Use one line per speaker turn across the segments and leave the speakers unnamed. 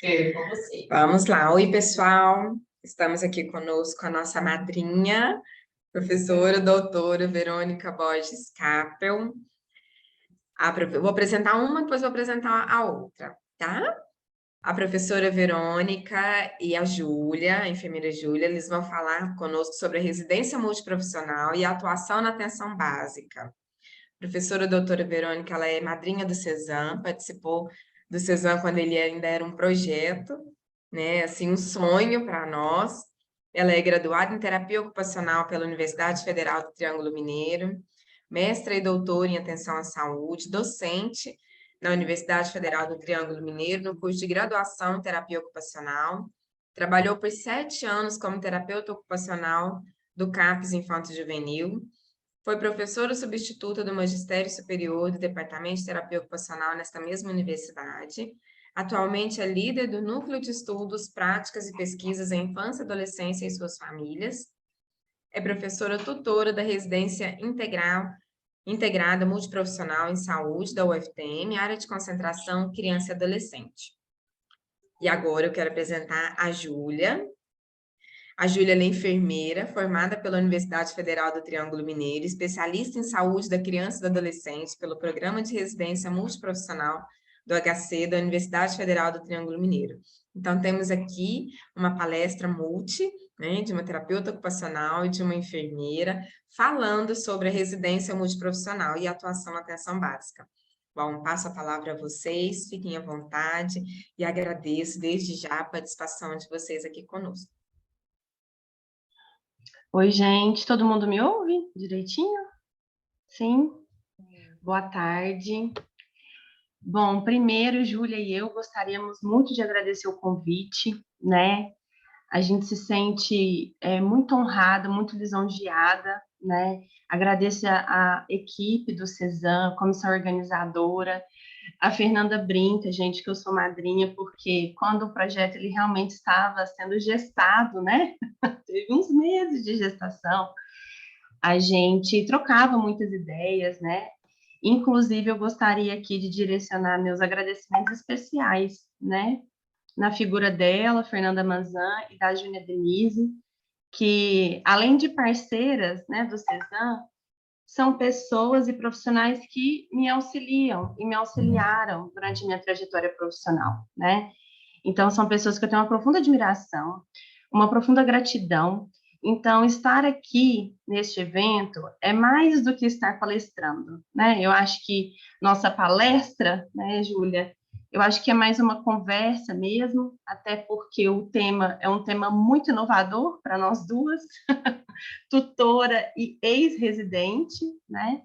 Com você.
Vamos lá. Oi, pessoal. Estamos aqui conosco a nossa madrinha, professora doutora Verônica Borges Capel. Eu vou apresentar uma, depois vou apresentar a outra, tá? A professora Verônica e a Júlia, a enfermeira Júlia, eles vão falar conosco sobre a residência multiprofissional e a atuação na atenção básica. A professora doutora Verônica, ela é madrinha do CESAM, participou do CESAM quando ele ainda era um projeto, né? Assim, um sonho para nós. Ela é graduada em terapia ocupacional pela Universidade Federal do Triângulo Mineiro, mestra e doutora em atenção à saúde, docente na Universidade Federal do Triângulo Mineiro, no curso de graduação em terapia ocupacional. Trabalhou por 7 anos como terapeuta ocupacional do CAPES Infanto Juvenil. Foi professora substituta do Magistério Superior do Departamento de Terapia Ocupacional nesta mesma universidade. Atualmente é líder do Núcleo de Estudos, Práticas e Pesquisas em Infância, Adolescência e Suas Famílias. É professora tutora da Residência Integrada Multiprofissional em Saúde da UFTM, área de concentração Criança e Adolescente. E agora eu quero apresentar a Júlia. A Júlia é enfermeira, formada pela Universidade Federal do Triângulo Mineiro, especialista em saúde da criança e do adolescente pelo Programa de Residência Multiprofissional do HC da Universidade Federal do Triângulo Mineiro. Então, temos aqui uma palestra multi, né, de uma terapeuta ocupacional e de uma enfermeira, falando sobre a residência multiprofissional e a atuação na atenção básica. Bom, passo a palavra a vocês, fiquem à vontade e agradeço desde já a participação de vocês aqui conosco.
Oi, gente, todo mundo me ouve direitinho? Sim? Boa tarde. Bom, primeiro, Júlia e eu gostaríamos muito de agradecer o convite, né? A gente se sente muito honrada, muito lisonjeada, né? Agradeço a equipe do CESAM, comissão organizadora, a Fernanda brinca, gente, que eu sou madrinha, porque quando o projeto ele realmente estava sendo gestado, né? Teve uns meses de gestação, a gente trocava muitas ideias, né? Inclusive, eu gostaria aqui de direcionar meus agradecimentos especiais, né? Na figura dela, Fernanda Manzan, e da Júnia Denise, que, além de parceiras, né, do CESAM, são pessoas e profissionais que me auxiliam e me auxiliaram durante minha trajetória profissional, né? Então, são pessoas que eu tenho uma profunda admiração, uma profunda gratidão. Então, estar aqui neste evento é mais do que estar palestrando, né? Eu acho que nossa palestra, né, Júlia, eu acho que é mais uma conversa mesmo, até porque o tema é um tema muito inovador para nós duas, tutora e ex-residente, né?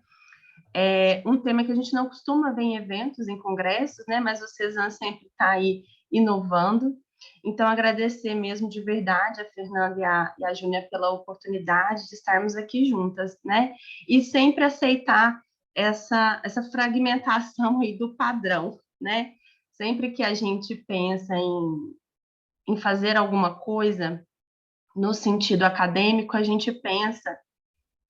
É um tema que a gente não costuma ver em eventos, em congressos, né? Mas o CESAM sempre está aí inovando. Então, agradecer mesmo de verdade a Fernanda e a Júnia pela oportunidade de estarmos aqui juntas, né? E sempre aceitar essa fragmentação aí do padrão, né? Sempre que a gente pensa em fazer alguma coisa no sentido acadêmico, a gente pensa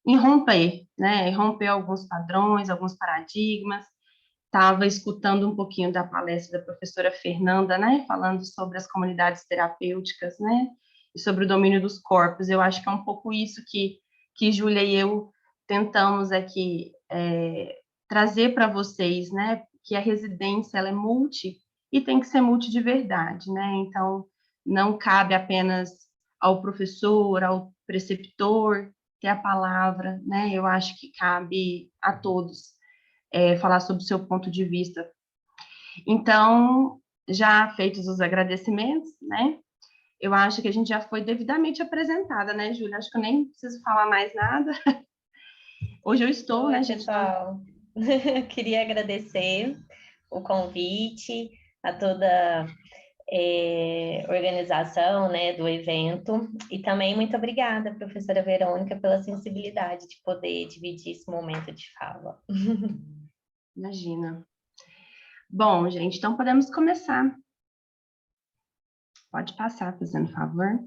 em romper, né? Em romper alguns padrões, alguns paradigmas. Estava escutando um pouquinho da palestra da professora Fernanda, né? Falando sobre as comunidades terapêuticas, né? E sobre o domínio dos corpos. Eu acho que é um pouco isso que Júlia e eu tentamos aqui trazer para vocês, né? Que a residência ela é multi e tem que ser multi de verdade, né? Então, não cabe apenas ao professor, ao preceptor ter a palavra, né? Eu acho que cabe a todos falar sobre o seu ponto de vista. Então, já feitos os agradecimentos, né? Eu acho que a gente já foi devidamente apresentada, né, Júlia? Acho que eu nem preciso falar mais nada. Hoje eu estou,
Oi,
né, gente?
pessoal. Queria agradecer o convite a toda organização, né, do evento e também muito obrigada, professora Verônica, pela sensibilidade de poder dividir esse momento de fala.
Imagina. Bom, gente, então podemos começar. Pode passar, fazendo favor.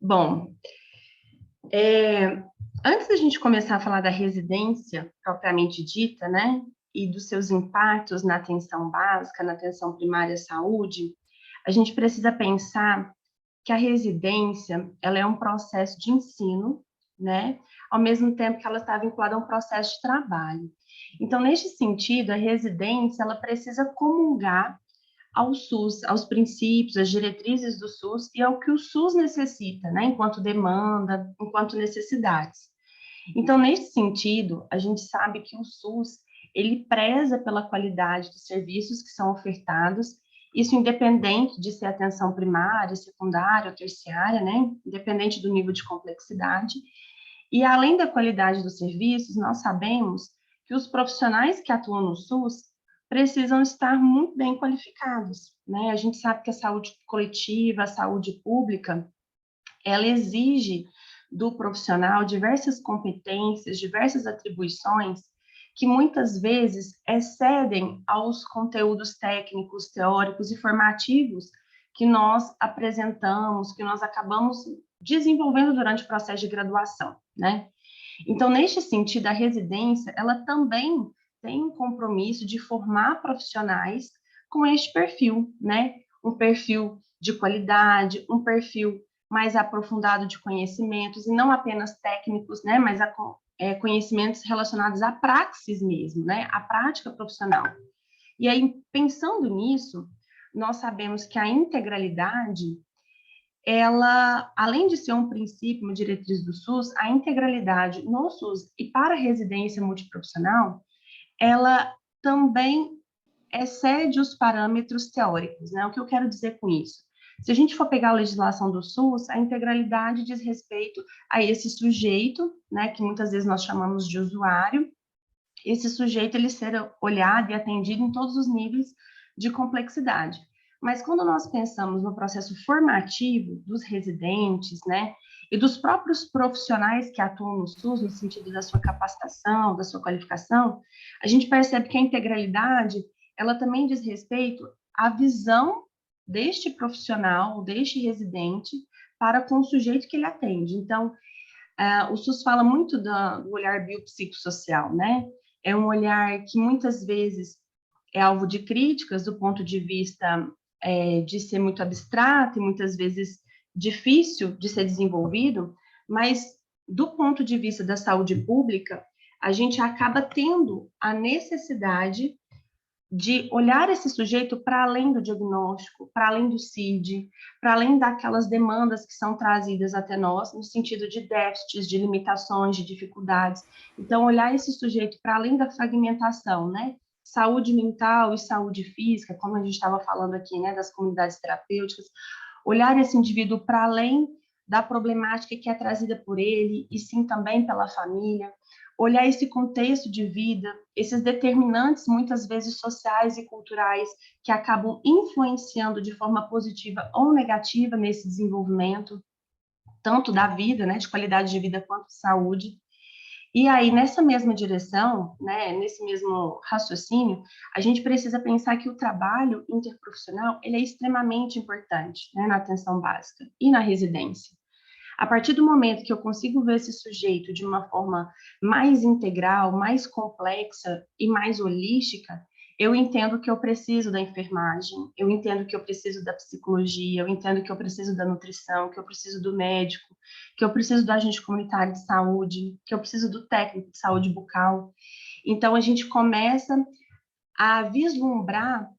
Bom, Antes da gente começar a falar da residência propriamente dita, né, e dos seus impactos na atenção básica, na atenção primária à saúde, a gente precisa pensar que a residência, ela é um processo de ensino, né, ao mesmo tempo que ela está vinculada a um processo de trabalho. Então, neste sentido, a residência, ela precisa comungar ao SUS, aos princípios, às diretrizes do SUS e ao que o SUS necessita, né, enquanto demanda, enquanto necessidades. Então, nesse sentido, a gente sabe que o SUS, ele preza pela qualidade dos serviços que são ofertados, isso independente de ser atenção primária, secundária ou terciária, né? Independente do nível de complexidade. E além da qualidade dos serviços, nós sabemos que os profissionais que atuam no SUS precisam estar muito bem qualificados, né? A gente sabe que a saúde coletiva, a saúde pública, ela exige do profissional diversas competências, diversas atribuições que muitas vezes excedem aos conteúdos técnicos, teóricos e formativos que nós apresentamos, que nós acabamos desenvolvendo durante o processo de graduação, né? Então, neste sentido, a residência, ela também tem um compromisso de formar profissionais com este perfil, né? Um perfil de qualidade, um perfil mais aprofundado de conhecimentos, e não apenas técnicos, né? Mas conhecimentos relacionados à praxis mesmo, né? À prática profissional. E aí, pensando nisso, nós sabemos que a integralidade, ela, além de ser um princípio, uma diretriz do SUS, a integralidade no SUS e para a residência multiprofissional, ela também excede os parâmetros teóricos, né? O que eu quero dizer com isso? Se a gente for pegar a legislação do SUS, a integralidade diz respeito a esse sujeito, né, que muitas vezes nós chamamos de usuário, esse sujeito ele ser olhado e atendido em todos os níveis de complexidade. Mas quando nós pensamos no processo formativo dos residentes, né, e dos próprios profissionais que atuam no SUS, no sentido da sua capacitação, da sua qualificação, a gente percebe que a integralidade, ela também diz respeito à visão deste profissional, deste residente, para com o sujeito que ele atende. Então, o SUS fala muito do olhar biopsicossocial, né? É um olhar que muitas vezes é alvo de críticas do ponto de vista de ser muito abstrato e muitas vezes difícil de ser desenvolvido, mas do ponto de vista da saúde pública, a gente acaba tendo a necessidade de olhar esse sujeito para além do diagnóstico, para além do CID, para além daquelas demandas que são trazidas até nós, no sentido de déficits, de limitações, de dificuldades. Então, olhar esse sujeito para além da fragmentação, né? Saúde mental e saúde física, como a gente estava falando aqui, né, das comunidades terapêuticas, olhar esse indivíduo para além da problemática que é trazida por ele, e sim também pela família, olhar esse contexto de vida, esses determinantes, muitas vezes sociais e culturais, que acabam influenciando de forma positiva ou negativa nesse desenvolvimento, tanto da vida, né, de qualidade de vida, quanto de saúde. E aí, nessa mesma direção, né, nesse mesmo raciocínio, a gente precisa pensar que o trabalho interprofissional, ele é extremamente importante, né, na atenção básica e na residência. A partir do momento que eu consigo ver esse sujeito de uma forma mais integral, mais complexa e mais holística, eu entendo que eu preciso da enfermagem, eu entendo que eu preciso da psicologia, eu entendo que eu preciso da nutrição, que eu preciso do médico, que eu preciso do agente comunitário de saúde, que eu preciso do técnico de saúde bucal. Então, a gente começa a vislumbrar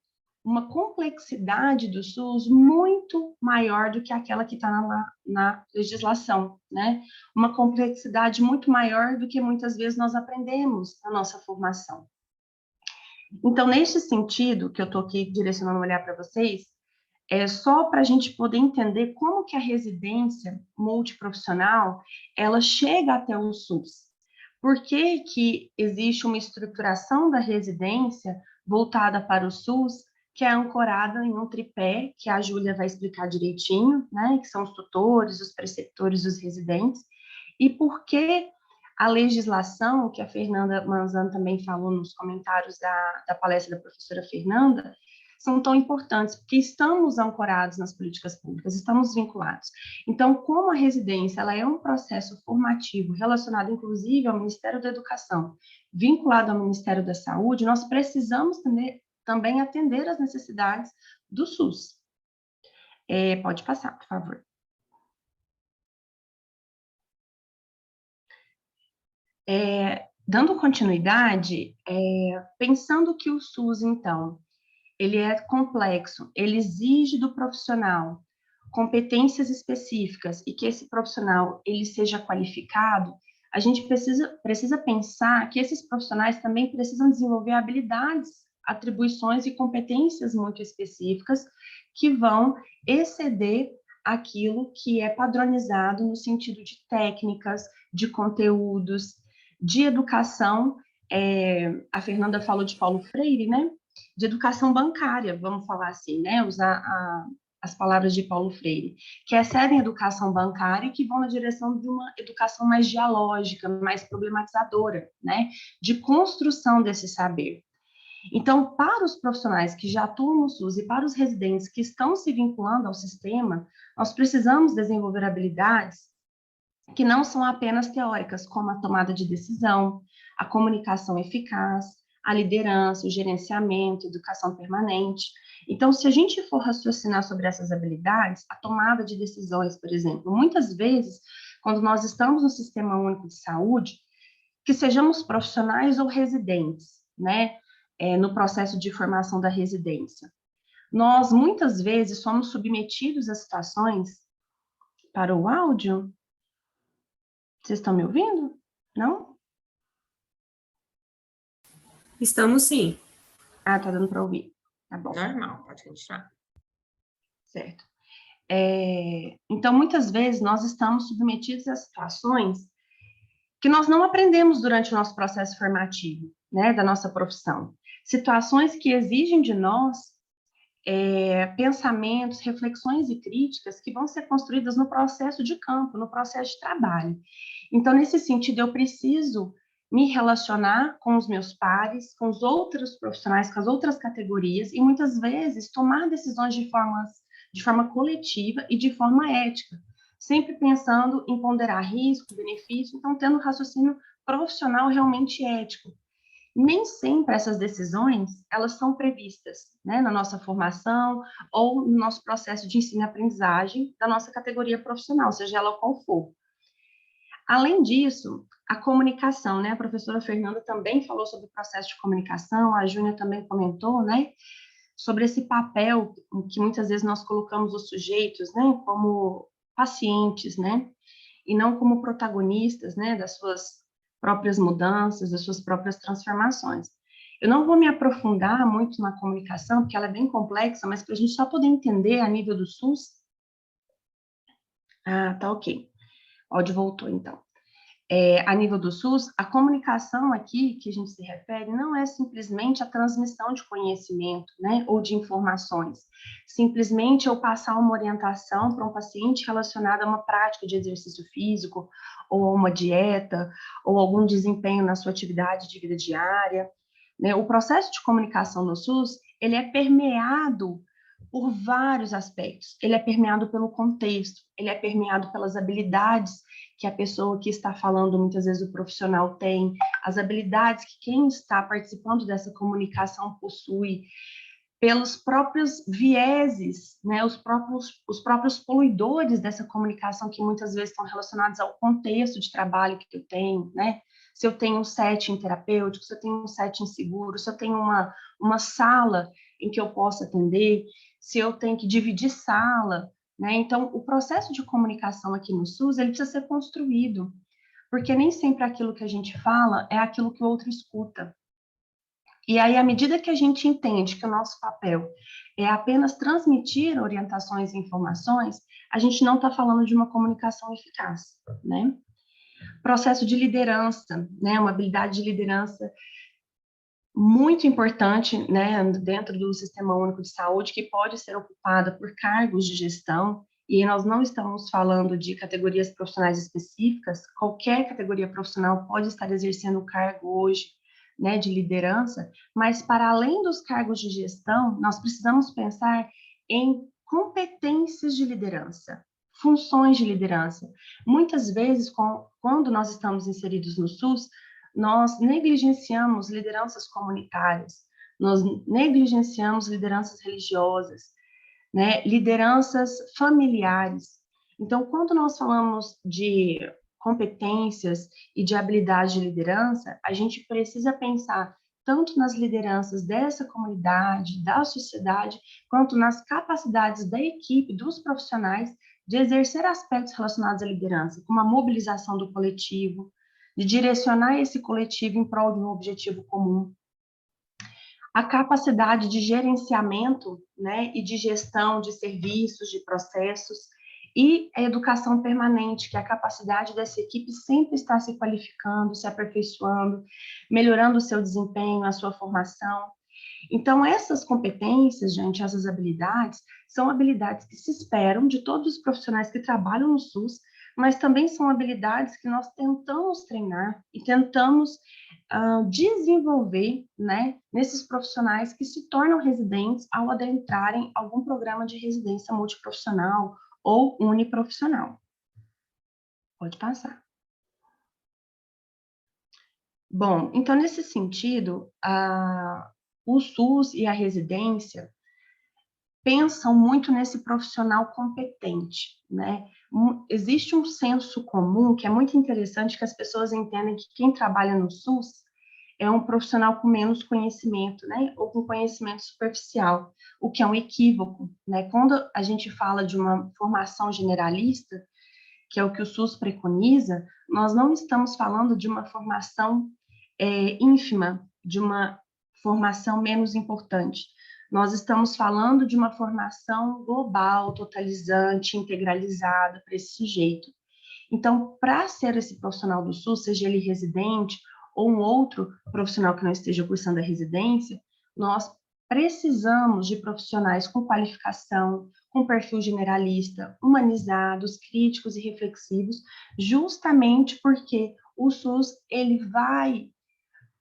uma complexidade do SUS muito maior do que aquela que está na legislação, né? Uma complexidade muito maior do que muitas vezes nós aprendemos na nossa formação. Então, neste sentido, que eu estou aqui direcionando o olhar para vocês, é só para a gente poder entender como que a residência multiprofissional, ela chega até o SUS. Por que que existe uma estruturação da residência voltada para o SUS, que é ancorada em um tripé, que a Júlia vai explicar direitinho, né, que são os tutores, os preceptores, os residentes, e por que a legislação, que a Fernanda Manzano também falou nos comentários da palestra da professora Fernanda, são tão importantes, porque estamos ancorados nas políticas públicas, estamos vinculados. Então, como a residência ela é um processo formativo relacionado, inclusive, ao Ministério da Educação, vinculado ao Ministério da Saúde, nós precisamos também atender às necessidades do SUS. Pode passar, por favor. Dando continuidade, pensando que o SUS, então, ele é complexo, ele exige do profissional competências específicas e que esse profissional ele seja qualificado, a gente precisa pensar que esses profissionais também precisam desenvolver habilidades, atribuições e competências muito específicas que vão exceder aquilo que é padronizado no sentido de técnicas, de conteúdos, de educação. A Fernanda falou de Paulo Freire, né? De educação bancária, vamos falar assim, né? Usar as palavras de Paulo Freire, que excedem a educação bancária e que vão na direção de uma educação mais dialógica, mais problematizadora, né? De construção desse saber. Então, para os profissionais que já atuam no SUS e para os residentes que estão se vinculando ao sistema, nós precisamos desenvolver habilidades que não são apenas teóricas, como a tomada de decisão, a comunicação eficaz, a liderança, o gerenciamento, educação permanente. Então, se a gente for raciocinar sobre essas habilidades, a tomada de decisões, por exemplo, muitas vezes, quando nós estamos no Sistema Único de Saúde, que sejamos profissionais ou residentes, né, no processo de formação da residência, nós, muitas vezes, somos submetidos a situações... Para o áudio? Vocês estão me ouvindo? Não?
Estamos sim.
Tá dando para ouvir. Tá bom.
Normal, pode continuar.
Certo. Então, muitas vezes, nós estamos submetidos a situações que nós não aprendemos durante o nosso processo formativo, né, da nossa profissão. Situações que exigem de nós pensamentos, reflexões e críticas que vão ser construídas no processo de campo, no processo de trabalho. Então, nesse sentido, eu preciso me relacionar com os meus pares, com os outros profissionais, com as outras categorias, e muitas vezes tomar decisões de forma coletiva e de forma ética, sempre pensando em ponderar risco, benefício, então tendo um raciocínio profissional realmente ético. Nem sempre essas decisões, elas são previstas, né, na nossa formação ou no nosso processo de ensino e aprendizagem da nossa categoria profissional, seja ela qual for. Além disso, a comunicação, né, a professora Fernanda também falou sobre o processo de comunicação, a Júnia também comentou, né, sobre esse papel que muitas vezes nós colocamos os sujeitos, né, como pacientes, né, e não como protagonistas, né, das suas próprias mudanças, das suas próprias transformações. Eu não vou me aprofundar muito na comunicação, porque ela é bem complexa, mas para a gente só poder entender a nível do SUS... tá ok. O áudio voltou, então. A nível do SUS, a comunicação aqui, que a gente se refere, não é simplesmente a transmissão de conhecimento, né, ou de informações. Simplesmente eu passar uma orientação para um paciente relacionada a uma prática de exercício físico, ou a uma dieta, ou algum desempenho na sua atividade de vida diária, né? O processo de comunicação no SUS, ele é permeado por vários aspectos. Ele é permeado pelo contexto, ele é permeado pelas habilidades que a pessoa que está falando, muitas vezes o profissional tem, as habilidades que quem está participando dessa comunicação possui, pelos próprios vieses, né, os próprios poluidores dessa comunicação, que muitas vezes estão relacionados ao contexto de trabalho que eu tenho, né? Se eu tenho um setting terapêutico, se eu tenho um setting seguro, se eu tenho uma sala em que eu possa atender, se eu tenho que dividir sala, né? Então, o processo de comunicação aqui no SUS, ele precisa ser construído, porque nem sempre aquilo que a gente fala é aquilo que o outro escuta. E aí, à medida que a gente entende que o nosso papel é apenas transmitir orientações e informações, a gente não está falando de uma comunicação eficaz, né? Processo de liderança, né? Uma habilidade de liderança muito importante, né, dentro do Sistema Único de Saúde, que pode ser ocupada por cargos de gestão, e nós não estamos falando de categorias profissionais específicas, qualquer categoria profissional pode estar exercendo o cargo hoje, né, de liderança, mas para além dos cargos de gestão, nós precisamos pensar em competências de liderança, funções de liderança. Muitas vezes, quando nós estamos inseridos no SUS, nós negligenciamos lideranças comunitárias, nós negligenciamos lideranças religiosas, né, lideranças familiares. Então, quando nós falamos de competências e de habilidade de liderança, a gente precisa pensar tanto nas lideranças dessa comunidade, da sociedade, quanto nas capacidades da equipe, dos profissionais, de exercer aspectos relacionados à liderança, como a mobilização do coletivo, de direcionar esse coletivo em prol de um objetivo comum, a capacidade de gerenciamento, né, e de gestão de serviços, de processos, e a educação permanente, que é a capacidade dessa equipe sempre estar se qualificando, se aperfeiçoando, melhorando o seu desempenho, a sua formação. Então, essas competências, gente, essas habilidades, são habilidades que se esperam de todos os profissionais que trabalham no SUS, mas também são habilidades que nós tentamos treinar e tentamos desenvolver, né, nesses profissionais que se tornam residentes ao adentrarem algum programa de residência multiprofissional ou uniprofissional. Pode passar. Bom, então, nesse sentido, o SUS e a residência pensam muito nesse profissional competente, né? Existe um senso comum que é muito interessante, que as pessoas entendem que quem trabalha no SUS é um profissional com menos conhecimento, né? Ou com conhecimento superficial, o que é um equívoco, né? Quando a gente fala de uma formação generalista, que é o que o SUS preconiza, nós não estamos falando de uma formação ínfima, de uma formação menos importante. Nós estamos falando de uma formação global, totalizante, integralizada para esse sujeito. Então, para ser esse profissional do SUS, seja ele residente ou um outro profissional que não esteja cursando a residência, nós precisamos de profissionais com qualificação, com perfil generalista, humanizados, críticos e reflexivos, justamente porque o SUS ele vai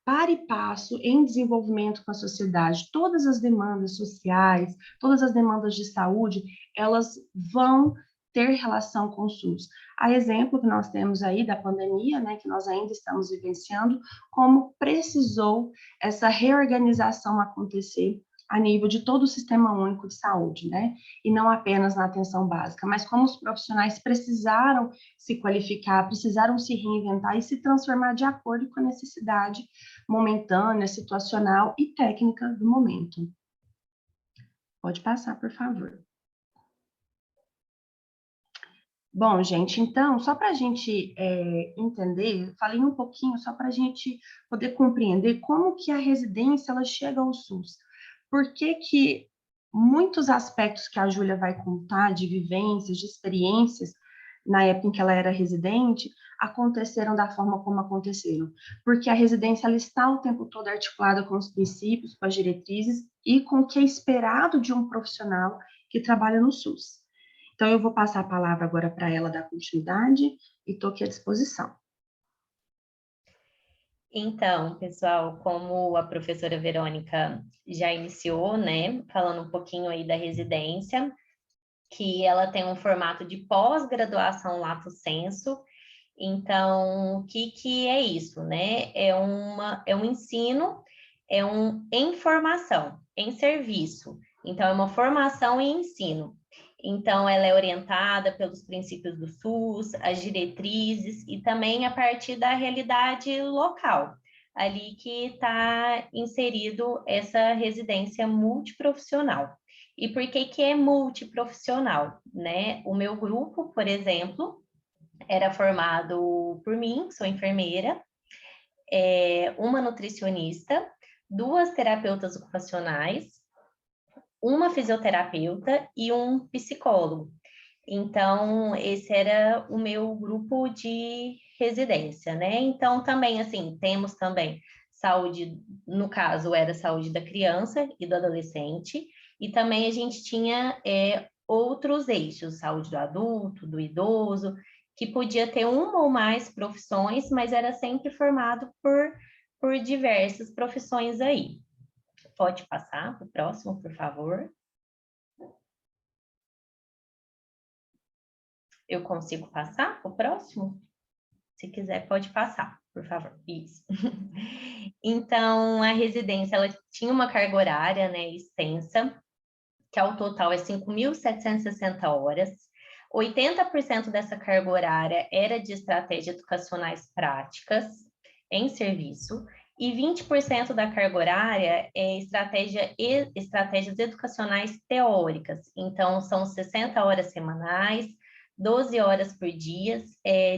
para e passo em desenvolvimento com a sociedade. Todas as demandas sociais, todas as demandas de saúde, elas vão ter relação com o SUS. A exemplo que nós temos aí da pandemia, né, que nós ainda estamos vivenciando, como precisou essa reorganização acontecer a nível de todo o Sistema Único de Saúde, né? E não apenas na atenção básica, mas como os profissionais precisaram se qualificar, precisaram se reinventar e se transformar de acordo com a necessidade momentânea, situacional e técnica do momento. Pode passar, por favor. Bom, gente, então, só para a gente entender, falei um pouquinho só para a gente poder compreender como que a residência ela chega ao SUS. Por que muitos aspectos que a Júlia vai contar, de vivências, de experiências, na época em que ela era residente, aconteceram da forma como aconteceram. Porque a residência ela está o tempo todo articulada com os princípios, com as diretrizes e com o que é esperado de um profissional que trabalha no SUS. Então, eu vou passar a palavra agora para ela dar continuidade e estou aqui à disposição.
Então, pessoal, como a professora Verônica já iniciou, né, falando um pouquinho aí da residência, que ela tem um formato de pós-graduação lato sensu. Então, o que é isso, né? É um ensino, em formação, em serviço. Então, é uma formação e ensino. Então, ela é orientada pelos princípios do SUS, as diretrizes e também a partir da realidade local, ali que está inserido essa residência multiprofissional. E por que é multiprofissional, né? O meu grupo, por exemplo, era formado por mim, sou enfermeira, uma nutricionista, 2 terapeutas ocupacionais, uma fisioterapeuta e um psicólogo. Então, esse era o meu grupo de residência, né? Então, também, assim, temos também saúde, no caso, era saúde da criança e do adolescente, e também a gente tinha outros eixos, saúde do adulto, do idoso, que podia ter uma ou mais profissões, mas era sempre formado por por diversas profissões aí. Pode passar para o próximo, por favor. Eu consigo passar para o próximo? Se quiser, pode passar, por favor. Isso. Então, a residência, ela tinha uma carga horária, né, extensa, que ao total é 5.760 horas. 80% dessa carga horária era de estratégias educacionais práticas em serviço, e 20% da carga horária é estratégias educacionais teóricas. Então, são 60 horas semanais, 12 horas por dia,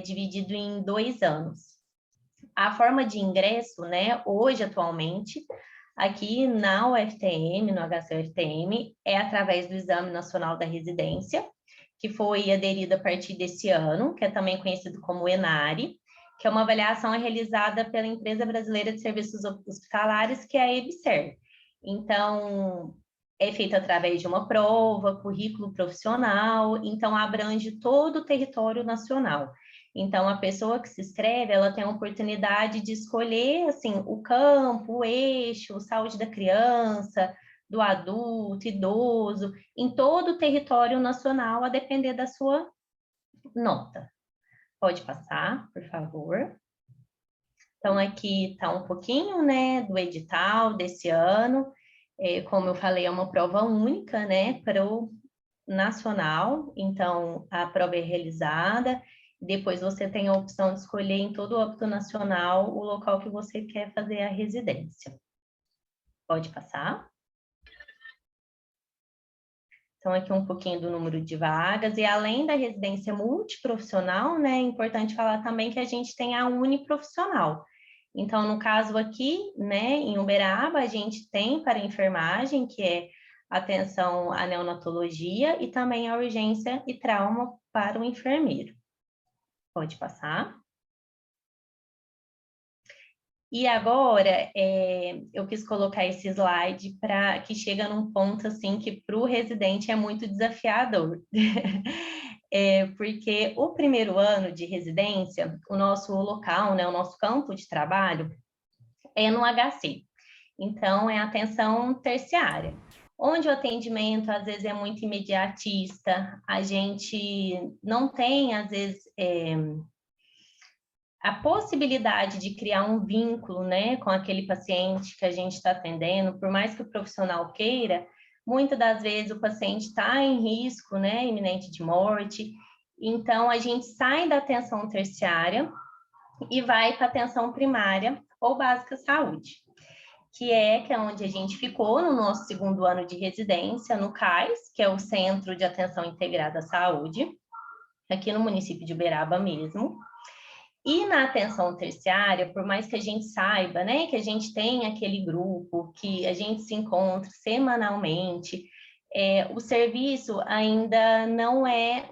dividido em 2 anos. A forma de ingresso, né, hoje, atualmente, aqui na UFTM, no HCUFTM, é através do Exame Nacional da Residência, que foi aderido a partir desse ano, que é também conhecido como ENARE, que é uma avaliação realizada pela Empresa Brasileira de Serviços Hospitalares, que é a EBSER. Então, é feita através de uma prova, currículo profissional, então abrange todo o território nacional. Então, a pessoa que se inscreve, ela tem a oportunidade de escolher, assim, o campo, o eixo, saúde da criança, do adulto, idoso, em todo o território nacional, a depender da sua nota. Pode passar, por favor. Então, aqui está um pouquinho, né, do edital desse ano. Como eu falei, é uma prova única, né, para o nacional. Então, a prova é realizada. Depois você tem a opção de escolher em todo o âmbito nacional o local que você quer fazer a residência. Pode passar. Então, aqui um pouquinho do número de vagas, e além da residência multiprofissional, né, é importante falar também que a gente tem a uniprofissional. Então, no caso aqui, né, em Uberaba, a gente tem para enfermagem, que é atenção à neonatologia, e também a urgência e trauma para o enfermeiro. Pode passar. E agora, eu quis colocar esse slide para que chega num ponto assim que para o residente é muito desafiador. Porque o primeiro ano de residência, o nosso local, né, o nosso campo de trabalho é no HC. Então, é atenção terciária, onde o atendimento às vezes é muito imediatista, a gente não tem, às vezes, a possibilidade de criar um vínculo, né, com aquele paciente que a gente está atendendo, por mais que o profissional queira, muitas das vezes o paciente está em risco, né, iminente de morte, então a gente sai da atenção terciária e vai para a atenção primária ou básica saúde, que é onde a gente ficou no nosso segundo ano de residência, no CAIS, que é o Centro de Atenção Integrada à Saúde, aqui no município de Uberaba mesmo. E na atenção terciária, por mais que a gente saiba, né, que a gente tem aquele grupo, que a gente se encontra semanalmente, o serviço ainda não é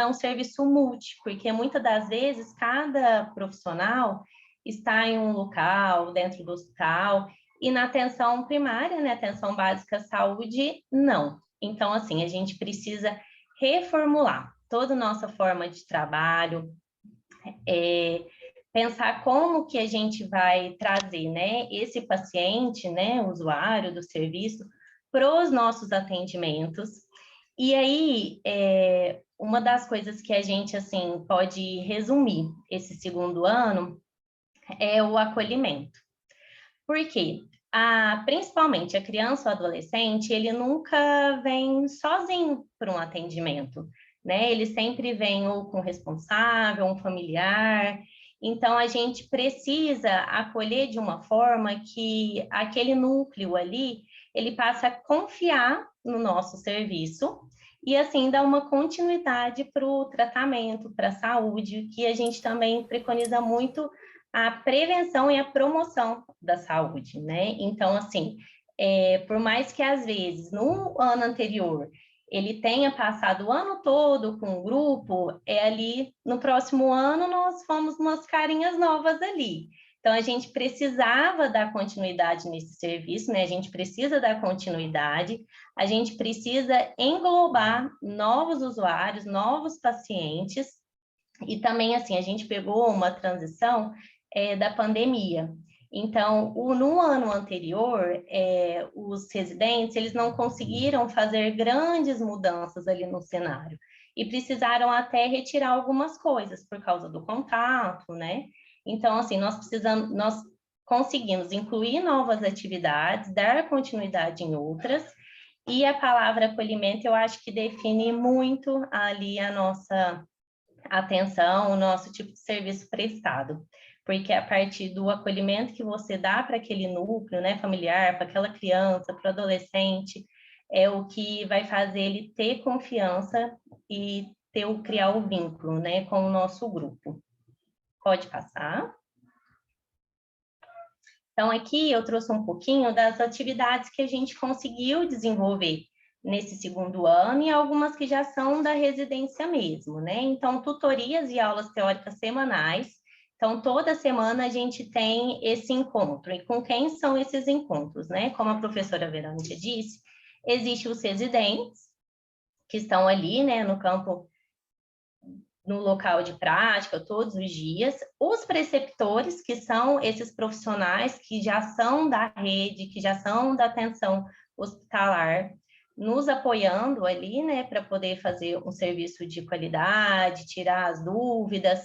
um serviço multi, porque muitas das vezes cada profissional está em um local, dentro do hospital, e na atenção primária, né, atenção básica saúde, não. Então, assim, a gente precisa reformular toda a nossa forma de trabalho, pensar como que a gente vai trazer, né, esse paciente, né, usuário do serviço, para os nossos atendimentos. E aí, uma das coisas que a gente, assim, pode resumir esse segundo ano é o acolhimento. Por quê? Principalmente a criança ou adolescente, ele nunca vem sozinho para um atendimento, né? Ele sempre vem ou com responsável, um familiar. Então, a gente precisa acolher de uma forma que aquele núcleo ali, ele passa a confiar no nosso serviço e, assim, dar uma continuidade para o tratamento, para a saúde, que a gente também preconiza muito a prevenção e a promoção da saúde, né? Então, assim, por mais que às vezes no ano anterior ele tenha passado o ano todo com o grupo, ali no próximo ano nós fomos umas carinhas novas ali. Então, a gente precisava dar continuidade nesse serviço, né? A gente precisa dar continuidade, a gente precisa englobar novos usuários, novos pacientes, e também, assim, a gente pegou uma transição da pandemia. Então, no ano anterior, os residentes, eles não conseguiram fazer grandes mudanças ali no cenário e precisaram até retirar algumas coisas por causa do contato, né? Então, assim, nós conseguimos incluir novas atividades, dar continuidade em outras, e a palavra acolhimento, eu acho que define muito ali a nossa atenção, o nosso tipo de serviço prestado, porque a partir do acolhimento que você dá para aquele núcleo, né, familiar, para aquela criança, para o adolescente, é o que vai fazer ele ter confiança e criar o vínculo, né, com o nosso grupo. Pode passar. Então, aqui eu trouxe um pouquinho das atividades que a gente conseguiu desenvolver nesse segundo ano e algumas que já são da residência mesmo, né? Então, tutorias e aulas teóricas semanais. Então, toda semana a gente tem esse encontro. E com quem são esses encontros, né? Como a professora Verônica disse, existem os residentes, que estão ali, né, no campo, no local de prática, todos os dias, os preceptores, que são esses profissionais que já são da rede, que já são da atenção hospitalar, nos apoiando ali, né, para poder fazer um serviço de qualidade, tirar as dúvidas,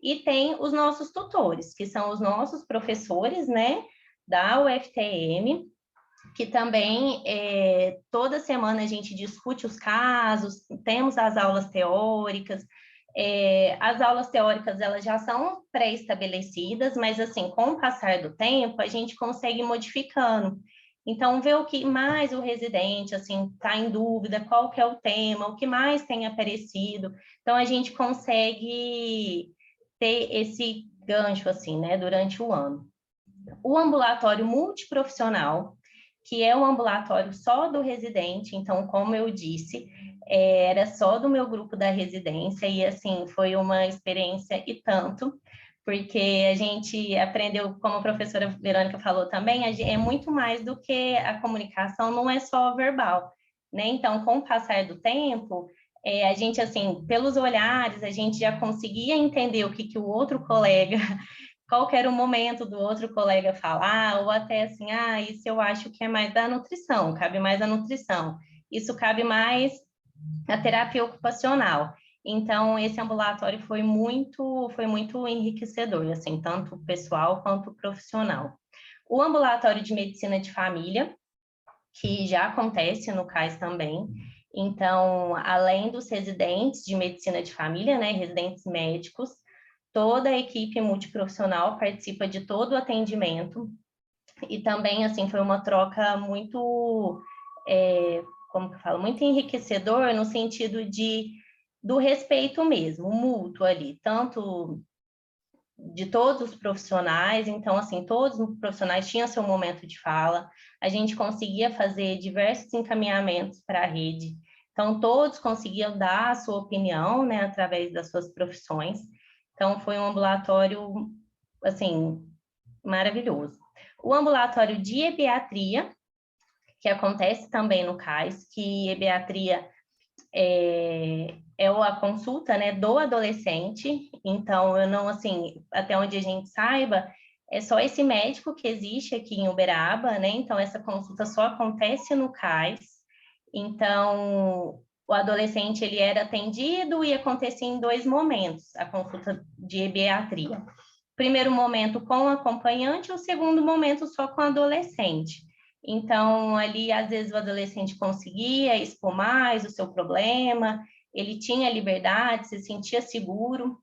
e tem os nossos tutores, que são os nossos professores, né, da UFTM, que também toda semana a gente discute os casos, temos as aulas teóricas. As aulas teóricas, elas já são pré-estabelecidas, mas assim, com o passar do tempo, a gente consegue ir modificando. Então, ver o que mais o residente, assim, está em dúvida, qual que é o tema, o que mais tem aparecido. Então, a gente consegue ter esse gancho, assim, né, durante o ano. O ambulatório multiprofissional, que é um ambulatório só do residente, então, como eu disse, era só do meu grupo da residência, e assim, foi uma experiência e tanto, porque a gente aprendeu, como a professora Verônica falou também, é muito mais do que a comunicação, não é só verbal, né? Então, com o passar do tempo, a gente, assim, pelos olhares, a gente já conseguia entender o que o outro colega qual que era o momento do outro colega falar, ou até assim, isso eu acho que é mais da nutrição, cabe mais à nutrição. Isso cabe mais à terapia ocupacional. Então, esse ambulatório foi muito enriquecedor, assim, tanto pessoal quanto profissional. O ambulatório de medicina de família, que já acontece no CAIS também. Então, além dos residentes de medicina de família, né, residentes médicos, toda a equipe multiprofissional participa de todo o atendimento, e também, assim, foi uma troca muito, como que eu falo, muito enriquecedor no sentido do respeito mesmo, mútuo ali, tanto de todos os profissionais, então, assim, todos os profissionais tinham seu momento de fala, a gente conseguia fazer diversos encaminhamentos para a rede, então, todos conseguiam dar a sua opinião, né, através das suas profissões. Então, foi um ambulatório, assim, maravilhoso. O ambulatório de ebiatria, que acontece também no CAIS, que ebiatria é a consulta, né, do adolescente. Então, eu não, assim, até onde a gente saiba, é só esse médico que existe aqui em Uberaba, né? Então, essa consulta só acontece no CAIS. Então, o adolescente, ele era atendido e acontecia em 2 momentos, a consulta de ebiatria. Primeiro momento com o acompanhante, o segundo momento só com o adolescente. Então, ali, às vezes, o adolescente conseguia expor mais o seu problema, ele tinha liberdade, se sentia seguro,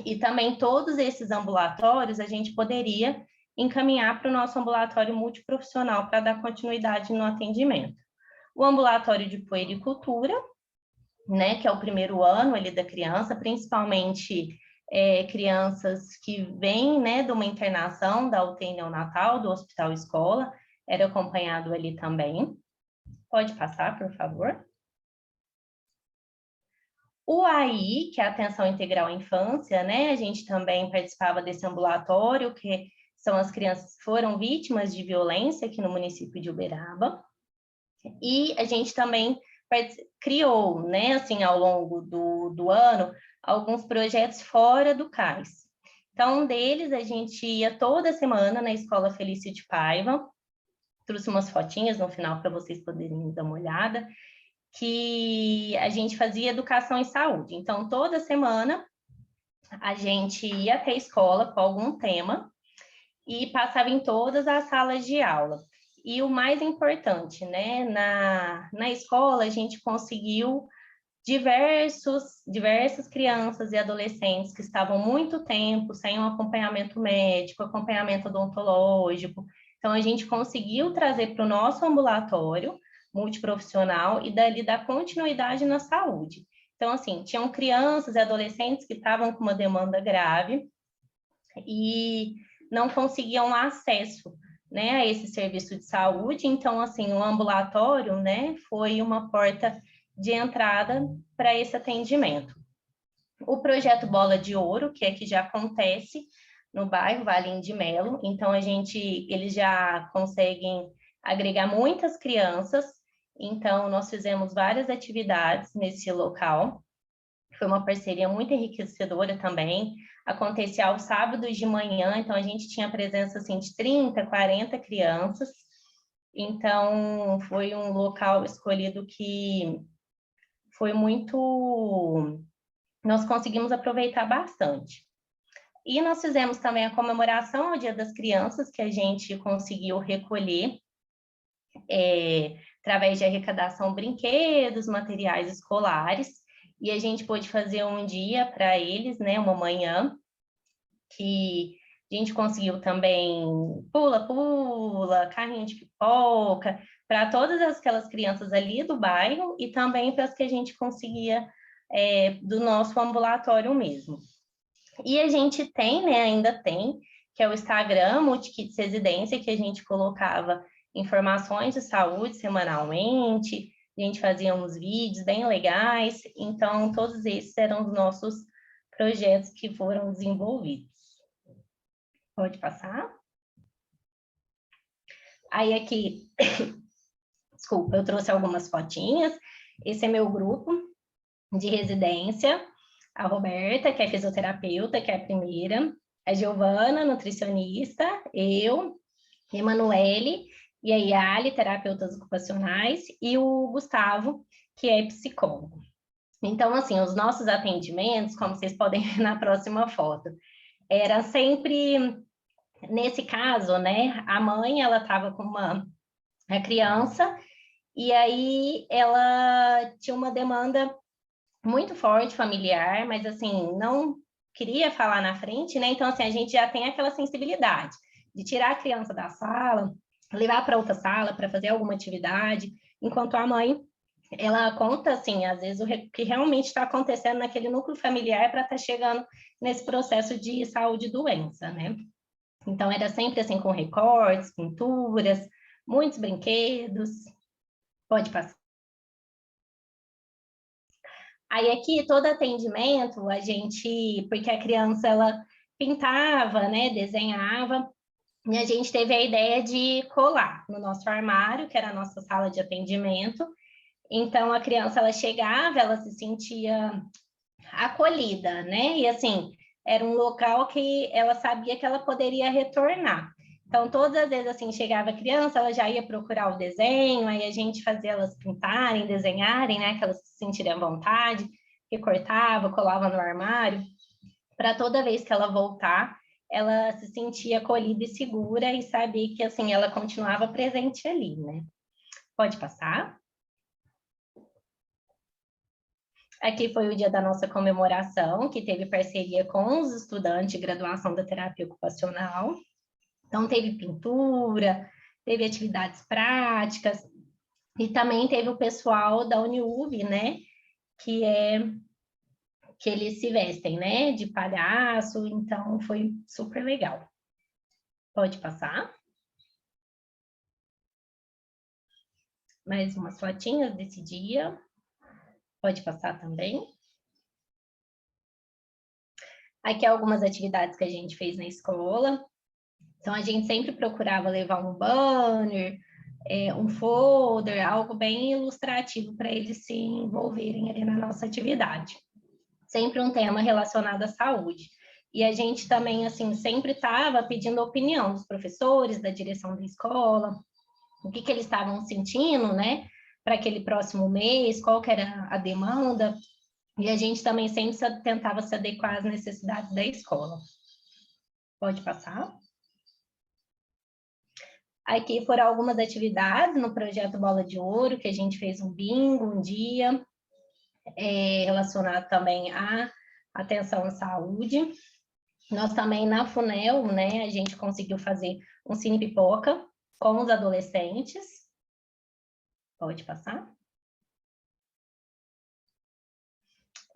e também todos esses ambulatórios a gente poderia encaminhar para o nosso ambulatório multiprofissional para dar continuidade no atendimento. O ambulatório de puericultura, né, que é o primeiro ano ali da criança, principalmente crianças que vêm, né, de uma internação da UTI neonatal, do Hospital Escola, era acompanhado ali também. Pode passar, por favor. O AI, que é a Atenção Integral à Infância, né, a gente também participava desse ambulatório, que são as crianças que foram vítimas de violência aqui no município de Uberaba. E a gente também criou, né, assim, ao longo do ano, alguns projetos fora do CAIS. Então, um deles, a gente ia toda semana na Escola Felício de Paiva, trouxe umas fotinhas no final para vocês poderem dar uma olhada, que a gente fazia educação em saúde. Então, toda semana, a gente ia até a escola com algum tema e passava em todas as salas de aula. E o mais importante, né, na escola, a gente conseguiu diversas crianças e adolescentes que estavam muito tempo sem um acompanhamento médico, acompanhamento odontológico. Então, a gente conseguiu trazer para o nosso ambulatório multiprofissional e dali dar continuidade na saúde. Então, assim, tinham crianças e adolescentes que estavam com uma demanda grave e não conseguiam acesso, né, a esse serviço de saúde. Então, assim, o ambulatório, né, foi uma porta de entrada para esse atendimento. O projeto Bola de Ouro, que é que já acontece no bairro Valim de Melo, então eles já conseguem agregar muitas crianças, então nós fizemos várias atividades nesse local, foi uma parceria muito enriquecedora também, acontecia aos sábados de manhã, então a gente tinha presença assim, de 30, 40 crianças, então foi um local escolhido que foi muito... nós conseguimos aproveitar bastante. E nós fizemos também a comemoração ao Dia das Crianças, que a gente conseguiu recolher através de arrecadação brinquedos, materiais escolares, e a gente pôde fazer um dia para eles, né, uma manhã, que a gente conseguiu também pula-pula, carrinho de pipoca, para todas aquelas crianças ali do bairro e também para as que a gente conseguia do nosso ambulatório mesmo. E a gente tem, né, ainda tem, que é o Instagram Multikits Residência, que a gente colocava informações de saúde semanalmente, a gente fazia uns vídeos bem legais, então todos esses eram os nossos projetos que foram desenvolvidos. Pode passar? Aí aqui, desculpa, eu trouxe algumas fotinhas, esse é meu grupo de residência, a Roberta, que é fisioterapeuta, que é a primeira, a Giovana, nutricionista, eu, Emanuele e a Yali, terapeutas ocupacionais, e o Gustavo, que é psicólogo. Então, assim, os nossos atendimentos, como vocês podem ver na próxima foto, era sempre, nesse caso, né, a mãe, ela estava com uma criança, e aí ela tinha uma demanda muito forte, familiar, mas assim, não queria falar na frente, né? Então, assim, a gente já tem aquela sensibilidade de tirar a criança da sala, levar para outra sala para fazer alguma atividade, enquanto a mãe, ela conta, assim, às vezes o que realmente está acontecendo naquele núcleo familiar para estar chegando nesse processo de saúde e doença, né? Então, era sempre assim, com recortes, pinturas, muitos brinquedos. Pode passar. Aí aqui, todo atendimento, a gente, porque a criança, ela pintava, né, desenhava, e a gente teve a ideia de colar no nosso armário, que era a nossa sala de atendimento. Então, a criança, ela chegava, ela se sentia acolhida, né? E assim, era um local que ela sabia que ela poderia retornar. Então, todas as vezes, assim, chegava a criança, ela já ia procurar o desenho, aí a gente fazia elas pintarem, desenharem, né? Que elas se sentirem à vontade, recortava, colava no armário, para toda vez que ela voltar, ela se sentia acolhida e segura e sabia que, assim, ela continuava presente ali, né? Pode passar. Aqui foi o dia da nossa comemoração, que teve parceria com os estudantes de graduação da terapia ocupacional. Então, teve pintura, teve atividades práticas, e também teve o pessoal da Uniub, né, que eles se vestem, né, de palhaço, então foi super legal. Pode passar. Mais umas fotinhas desse dia. Pode passar também. Aqui algumas atividades que a gente fez na escola. Então, a gente sempre procurava levar um banner, um folder, algo bem ilustrativo para eles se envolverem ali na nossa atividade. Sempre um tema relacionado à saúde. E a gente também, assim, sempre estava pedindo a opinião dos professores, da direção da escola, o que eles estavam sentindo, né, para aquele próximo mês, qual que era a demanda, e a gente também sempre tentava se adequar às necessidades da escola. Pode passar? Aqui foram algumas atividades no projeto Bola de Ouro, que a gente fez um bingo um dia, relacionado também à atenção à saúde. Nós também, na FUNEL, né, a gente conseguiu fazer um Cine Pipoca com os adolescentes. Pode passar?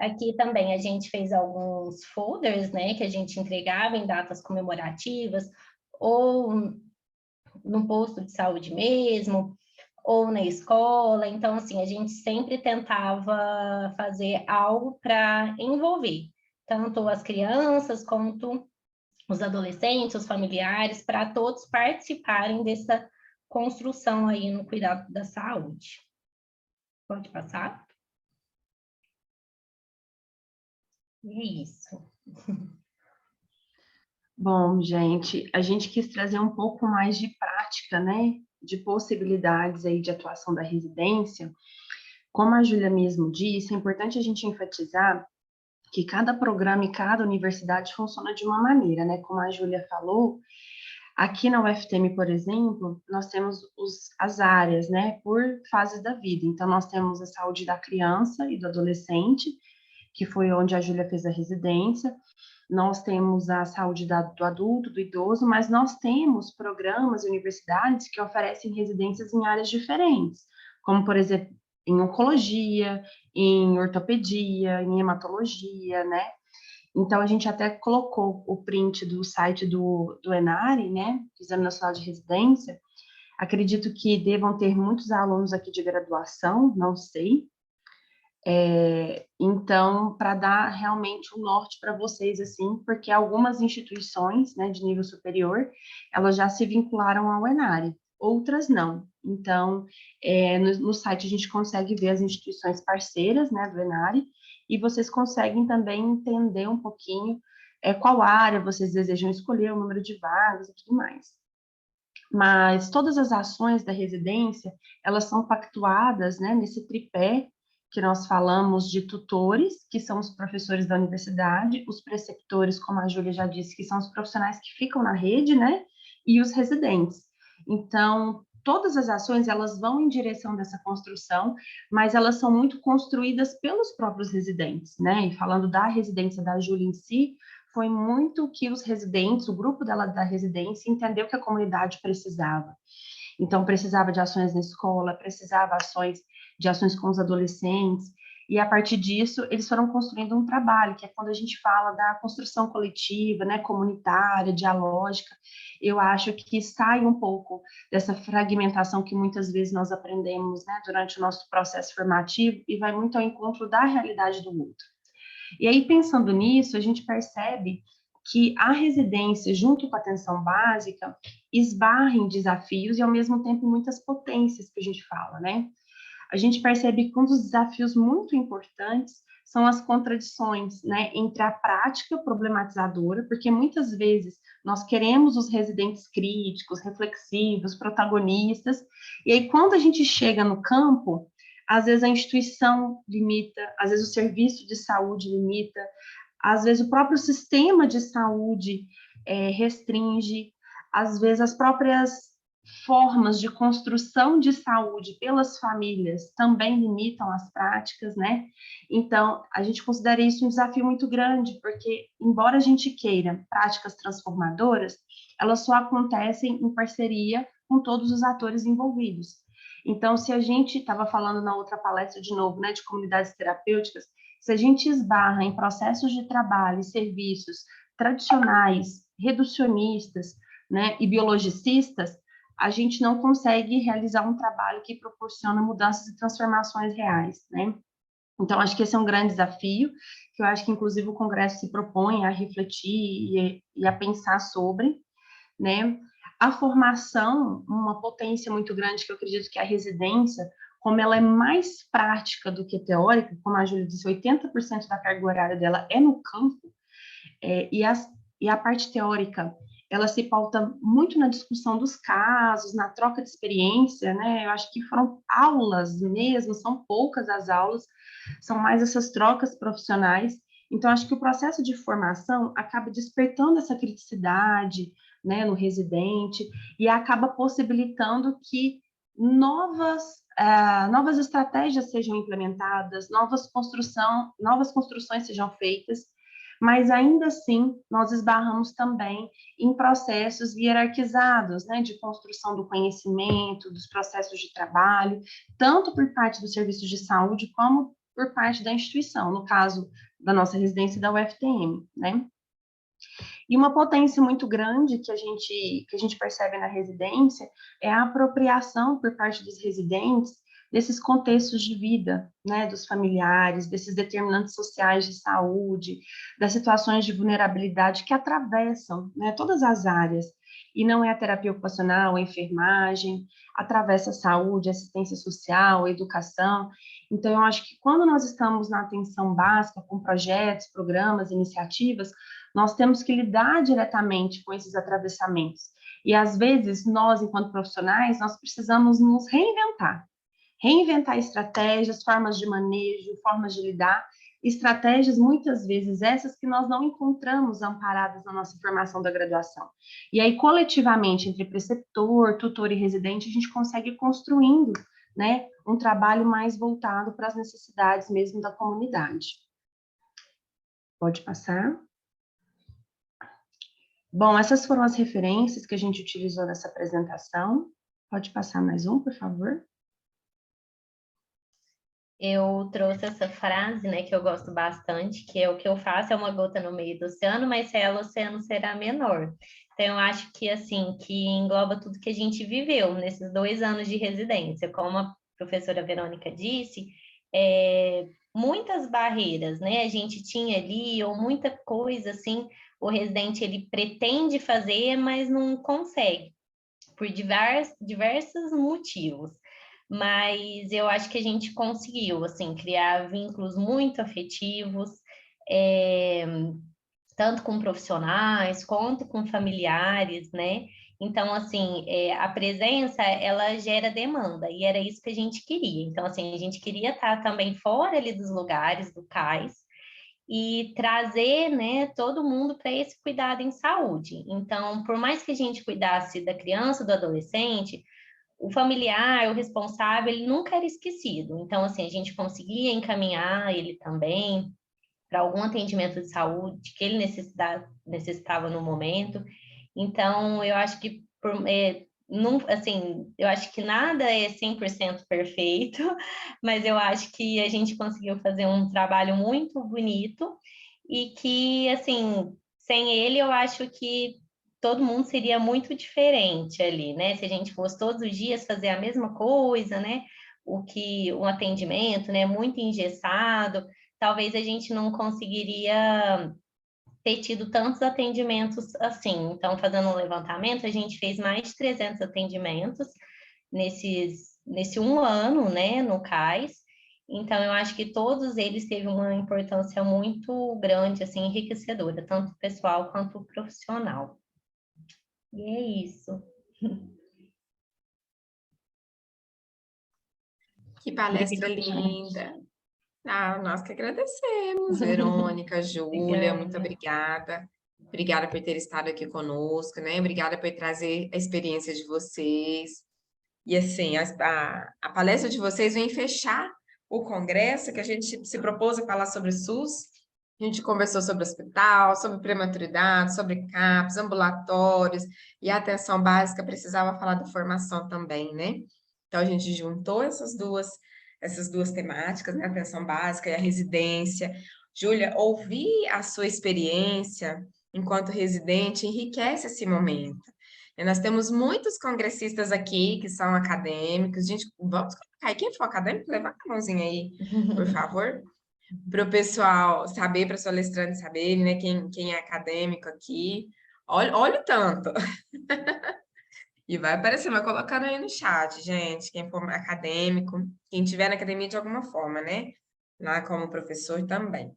Aqui também a gente fez alguns folders, né, que a gente entregava em datas comemorativas, ou no posto de saúde mesmo, ou na escola. Então, assim, a gente sempre tentava fazer algo para envolver tanto as crianças quanto os adolescentes, os familiares, para todos participarem dessa construção aí no cuidado da saúde. Pode passar? E é isso.
Bom, gente, a gente quis trazer um pouco mais de prática, né? De possibilidades aí de atuação da residência. Como a Júlia mesmo disse, é importante a gente enfatizar que cada programa e cada universidade funciona de uma maneira, né? Como a Júlia falou, aqui na UFTM, por exemplo, nós temos as áreas, né? Por fases da vida. Então, nós temos a saúde da criança e do adolescente, que foi onde a Júlia fez a residência. Nós temos a saúde do adulto, do idoso, mas nós temos programas e universidades que oferecem residências em áreas diferentes, como, por exemplo, em oncologia, em ortopedia, em hematologia, né? Então, a gente até colocou o print do site do ENARE, né? Exame Nacional de Residência. Acredito que devam ter muitos alunos aqui de graduação, não sei, então, para dar realmente um norte para vocês, assim, porque algumas instituições, né, de nível superior, elas já se vincularam ao ENARE, outras não. Então, no site a gente consegue ver as instituições parceiras, né, do ENARE, e vocês conseguem também entender um pouquinho qual área vocês desejam escolher, o número de vagas e tudo mais. Mas todas as ações da residência, elas são pactuadas, né, nesse tripé que nós falamos de tutores, que são os professores da universidade, os preceptores, como a Júlia já disse, que são os profissionais que ficam na rede, né, e os residentes. Então, todas as ações, elas vão em direção dessa construção, mas elas são muito construídas pelos próprios residentes, né, e falando da residência da Júlia em si, foi muito que os residentes, o grupo dela da residência, entendeu que a comunidade precisava. Então, precisava de ações na escola, precisava de ações com os adolescentes, e a partir disso, eles foram construindo um trabalho, que é quando a gente fala da construção coletiva, né, comunitária, dialógica, eu acho que sai um pouco dessa fragmentação que muitas vezes nós aprendemos, né, durante o nosso processo formativo, e vai muito ao encontro da realidade do outro. E aí, pensando nisso, a gente percebe que a residência, junto com a atenção básica, esbarra em desafios e, ao mesmo tempo, muitas potências que a gente fala, né? A gente percebe que um dos desafios muito importantes são as contradições, né, entre a prática problematizadora, porque muitas vezes nós queremos os residentes críticos, reflexivos, protagonistas, e aí quando a gente chega no campo, às vezes a instituição limita, às vezes o serviço de saúde limita, às vezes o próprio sistema de saúde restringe, às vezes as próprias formas de construção de saúde pelas famílias também limitam as práticas, né? Então, a gente considera isso um desafio muito grande, porque, embora a gente queira práticas transformadoras, elas só acontecem em parceria com todos os atores envolvidos. Então, se a gente estava falando na outra palestra de novo, né, de comunidades terapêuticas, se a gente esbarra em processos de trabalho e serviços tradicionais, reducionistas, né, e biologicistas, a gente não consegue realizar um trabalho que proporciona mudanças e transformações reais, né? Então, acho que esse é um grande desafio, que eu acho que, inclusive, o Congresso se propõe a refletir e a pensar sobre, né? A formação, uma potência muito grande, que eu acredito que a residência, como ela é mais prática do que teórica, como a Júlia disse, 80% da carga horária dela é no campo, E a parte teórica, ela se pauta muito na discussão dos casos, na troca de experiência, né? Eu acho que foram aulas mesmo, são poucas as aulas, são mais essas trocas profissionais. Então, acho que o processo de formação acaba despertando essa criticidade, né, no residente, e acaba possibilitando que novas estratégias sejam implementadas, novas construções sejam feitas, mas ainda assim nós esbarramos também em processos hierarquizados, né, de construção do conhecimento, dos processos de trabalho, tanto por parte dos serviços de saúde como por parte da instituição, no caso da nossa residência da UFTM, né? E uma potência muito grande que a gente percebe na residência é a apropriação por parte dos residentes desses contextos de vida, né, dos familiares, desses determinantes sociais de saúde, das situações de vulnerabilidade que atravessam, né, todas as áreas. E não é a terapia ocupacional, a enfermagem, atravessa a saúde, a assistência social, a educação. Então, eu acho que quando nós estamos na atenção básica, com projetos, programas, iniciativas, nós temos que lidar diretamente com esses atravessamentos. E, às vezes, nós, enquanto profissionais, nós precisamos nos reinventar estratégias, formas de manejo, formas de lidar, estratégias muitas vezes essas que nós não encontramos amparadas na nossa formação da graduação. E aí, coletivamente, entre preceptor, tutor e residente, a gente consegue ir construindo, né, um trabalho mais voltado para as necessidades mesmo da comunidade. Pode passar. Bom, essas foram as referências que a gente utilizou nessa apresentação. Pode passar mais um, por favor.
Eu trouxe essa frase, né, que eu gosto bastante, que é: o que eu faço é uma gota no meio do oceano, mas sem ela o oceano será menor. Então, eu acho que, assim, que engloba tudo que a gente viveu nesses 2 anos de residência. Como a professora Verônica disse, muitas barreiras, né, a gente tinha ali, ou muita coisa, assim, o residente, ele pretende fazer, mas não consegue, por diversos motivos. Mas eu acho que a gente conseguiu, assim, criar vínculos muito afetivos, tanto com profissionais, quanto com familiares, né? Então, assim, a presença, ela gera demanda, e era isso que a gente queria. Então, assim, a gente queria estar também fora ali dos lugares, do CAIS, e trazer, né, todo mundo para esse cuidado em saúde. Então, por mais que a gente cuidasse da criança, do adolescente, o familiar, o responsável, ele nunca era esquecido. Então, assim, a gente conseguia encaminhar ele também para algum atendimento de saúde que ele necessitava no momento. Então, eu acho que não, assim, eu acho que nada é 100% perfeito, mas eu acho que a gente conseguiu fazer um trabalho muito bonito e que, assim, sem ele, eu acho que todo mundo seria muito diferente ali, né? Se a gente fosse todos os dias fazer a mesma coisa, né? O atendimento, né? Muito engessado, talvez a gente não conseguiria ter tido tantos atendimentos assim. Então, fazendo um levantamento, a gente fez mais de 300 atendimentos nesse 1 ano, né, no CAIS. Então, eu acho que todos eles teve uma importância muito grande, assim, enriquecedora, tanto pessoal quanto profissional. E é isso.
Que palestra linda. Nós que agradecemos, Verônica, Júlia, muito obrigada. Obrigada por ter estado aqui conosco, né? Obrigada por trazer a experiência de vocês. E assim, a palestra de vocês vem fechar o congresso que a gente se propôs a falar sobre o SUS. A gente conversou sobre hospital, sobre prematuridade, sobre CAPS, ambulatórios e a atenção básica precisava falar da formação também, né? Então a gente juntou essas duas temáticas, né? A atenção básica e a residência. Júlia, ouvir a sua experiência enquanto residente enriquece esse momento. E nós temos muitos congressistas aqui que são acadêmicos. Gente, vamos colocar aí. Quem for acadêmico, levanta a mãozinha aí, por favor. Para o pessoal saber, para os palestrantes saberem, né? Quem é acadêmico aqui. Olha o tanto. E vai aparecer, vai colocando aí no chat, gente. Quem for acadêmico, quem tiver na academia de alguma forma, né? Lá como professor também.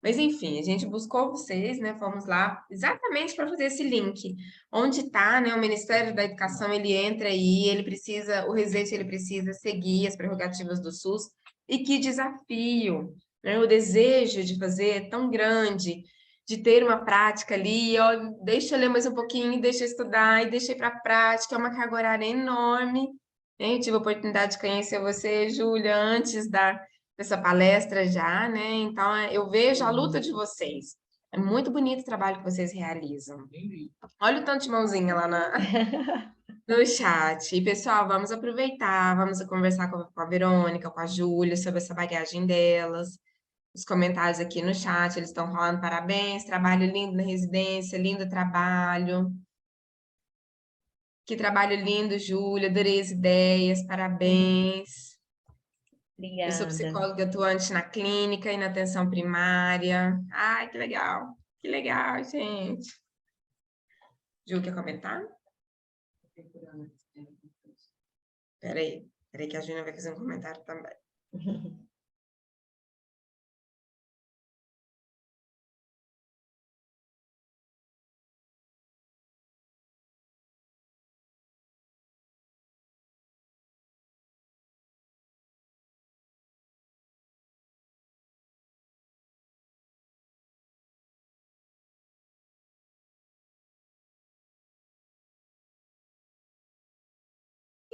Mas, enfim, a gente buscou vocês, né? Fomos lá exatamente para fazer esse link. Onde está, né? O Ministério da Educação, ele entra aí, ele precisa, o Residente, ele precisa seguir as prerrogativas do SUS. E que desafio, né? O desejo de fazer é tão grande, de ter uma prática ali, ó, deixa eu ler mais um pouquinho, deixa eu estudar, e deixa eu ir para a prática, é uma carga horária enorme. Eu tive a oportunidade de conhecer você, Júlia, antes dessa palestra já, né? Então, eu vejo a luta de vocês. É muito bonito o trabalho que vocês realizam. Olha o tanto de mãozinha lá no chat. E, pessoal, vamos aproveitar, vamos conversar com a Verônica, com a Júlia, sobre essa bagagem delas. Os comentários aqui no chat, eles estão falando parabéns, trabalho lindo na residência, lindo trabalho. Que trabalho lindo, Júlia, adorei as ideias, parabéns. Eu sou
Obrigada.
psicóloga atuante na clínica e na atenção primária. Ai, que legal. Que legal, gente. Ju, quer comentar? Peraí que a Júlia vai fazer um comentário também.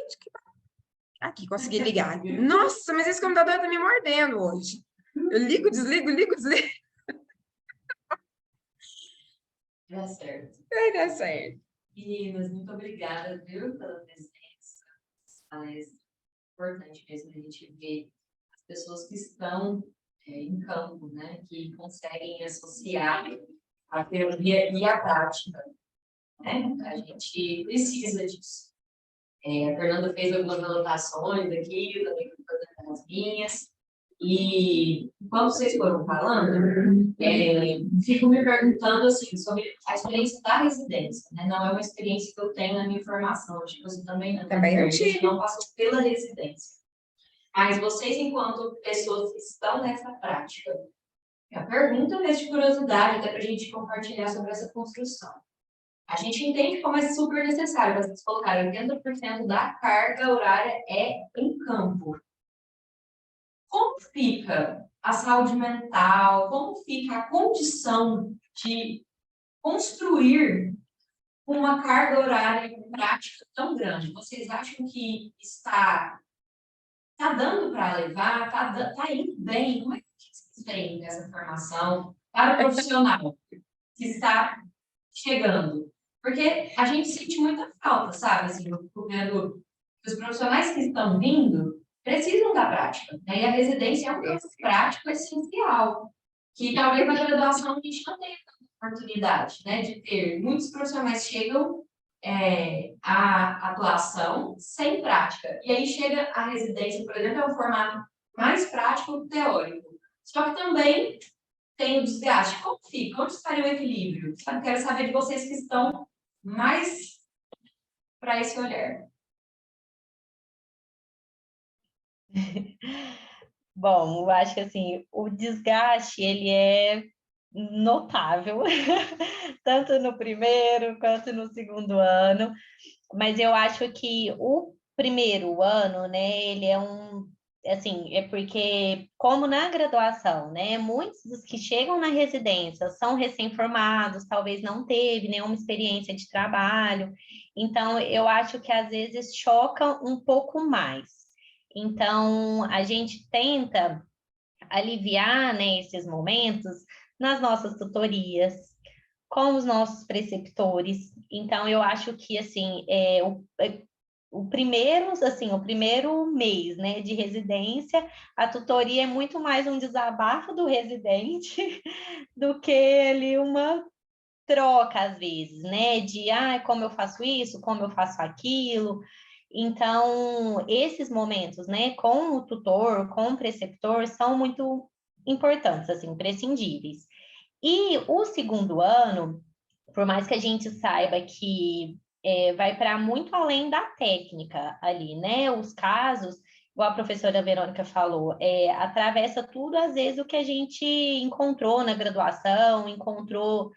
Gente, aqui, consegui ligar. Nossa, mas esse computador tá me mordendo hoje. Eu ligo, desligo, ligo, desligo.
Dá certo.
Vai dar certo.
Meninas, muito obrigada, viu, pela presença. Palestra. Importante mesmo a gente ver as pessoas que estão em campo, né, que conseguem associar a teoria e a prática, né? A gente precisa disso. A Fernanda fez algumas anotações aqui, eu também fui fazendo as minhas. E enquanto vocês foram falando, fico me perguntando assim, sobre a experiência da residência, né? Não é uma experiência que eu tenho na minha formação, acho que você também não,
Também tive.
não passou pela residência. Mas vocês, enquanto pessoas que estão nessa prática, a pergunta é de curiosidade, até para a gente compartilhar sobre essa construção. A gente entende como é super necessário, vocês colocaram 80% da carga horária é em campo. Como fica a saúde mental? Como fica a condição de construir uma carga horária em prática tão grande? Vocês acham que está dando para levar? Está indo bem? Como é que vocês veem essa formação para o profissional que está chegando? Porque a gente sente muita falta, sabe? Assim, vendo que os profissionais que estão vindo precisam da prática, né? E a residência é um campo prático essencial, que talvez na graduação a gente não tenha tanta oportunidade, né? De ter. Muitos profissionais chegam à atuação sem prática, e aí chega a residência, por exemplo, é um formato mais prático teórico. Só que também tem o desgaste. Como fica? Onde estaria o equilíbrio? Eu quero saber de vocês que estão mais para esse olhar.
Bom, eu acho que assim, o desgaste ele é notável, tanto no primeiro quanto no segundo ano, mas eu acho que o primeiro ano, né, ele é assim, é porque, como na graduação, né, muitos dos que chegam na residência são recém-formados, talvez não teve nenhuma experiência de trabalho, então eu acho que às vezes choca um pouco mais. Então, a gente tenta aliviar, né, esses momentos nas nossas tutorias, com os nossos preceptores. Então, eu acho que, assim, o primeiro mês, né, de residência, a tutoria é muito mais um desabafo do residente do que ali uma troca, às vezes, né, de, como eu faço isso, como eu faço aquilo. Então, esses momentos, né, com o tutor, com o preceptor, são muito importantes, assim, imprescindíveis. E o segundo ano, por mais que a gente saiba que vai para muito além da técnica ali, né, os casos, igual a professora Verônica falou, atravessa tudo, às vezes, o que a gente encontrou na graduação, encontrou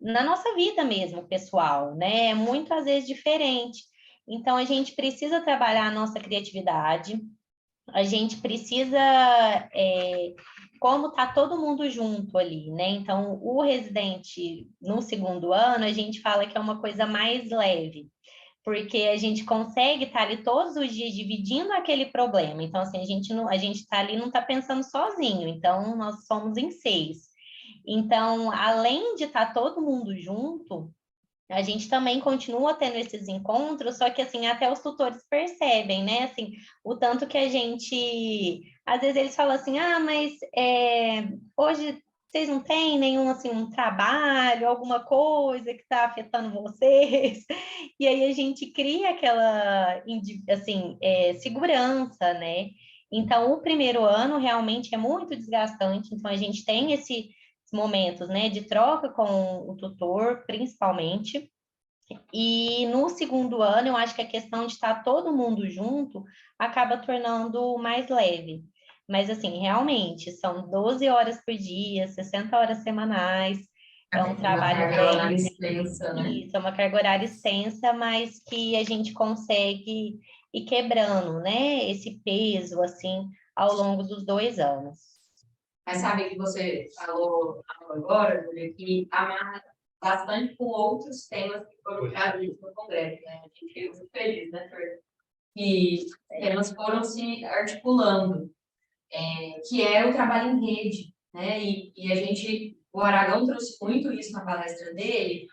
na nossa vida mesmo, pessoal, né? É muito, às vezes, diferente. Então, a gente precisa trabalhar a nossa criatividade, a gente precisa, como tá todo mundo junto ali, né? Então, o residente no segundo ano, a gente fala que é uma coisa mais leve, porque a gente consegue estar ali todos os dias dividindo aquele problema. Então, assim, a gente está ali, não está pensando sozinho. Então, nós somos em 6. Então, além de estar todo mundo junto, a gente também continua tendo esses encontros, só que assim, até os tutores percebem, né? Assim, o tanto que a gente. Às vezes eles falam assim, mas hoje vocês não têm nenhum assim, um trabalho, alguma coisa que está afetando vocês, e aí a gente cria aquela assim, segurança, né? Então, o primeiro ano realmente é muito desgastante, então a gente tem esses momentos, né, de troca com o tutor, principalmente. E no segundo ano, eu acho que a questão de estar todo mundo junto acaba tornando mais leve. Mas, assim, realmente, são 12 horas por dia, 60 horas semanais, é um trabalho
carga horária extensa, né?
Isso, é uma carga horária extensa, mas que a gente consegue ir quebrando, né, esse peso, assim, ao longo dos 2 anos.
Mas sabe que você falou agora, Júlia, que amarra bastante com outros temas que foram trazidos no Congresso, né? A gente fica muito feliz, né, Fer? Que temas foram se articulando, que é o trabalho em rede, né? E a gente, o Aragão trouxe muito isso na palestra dele,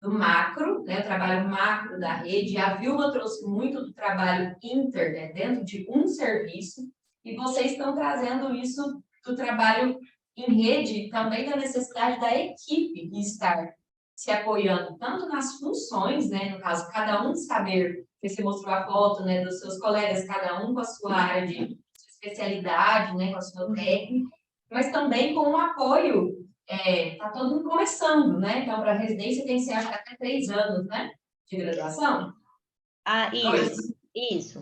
do macro, né, o trabalho macro da rede, a Vilma trouxe muito do trabalho inter, né, dentro de um serviço, e vocês estão trazendo isso do trabalho em rede, também da necessidade da equipe estar se apoiando, tanto nas funções, né, no caso, cada um saber, que você mostrou a foto, né, dos seus colegas, cada um com a sua área de especialidade, né, com a sua técnica, mas também com o apoio tá todo mundo começando, né? Então, para residência tem que ser acho que até 3 anos, né? De graduação.
Isso.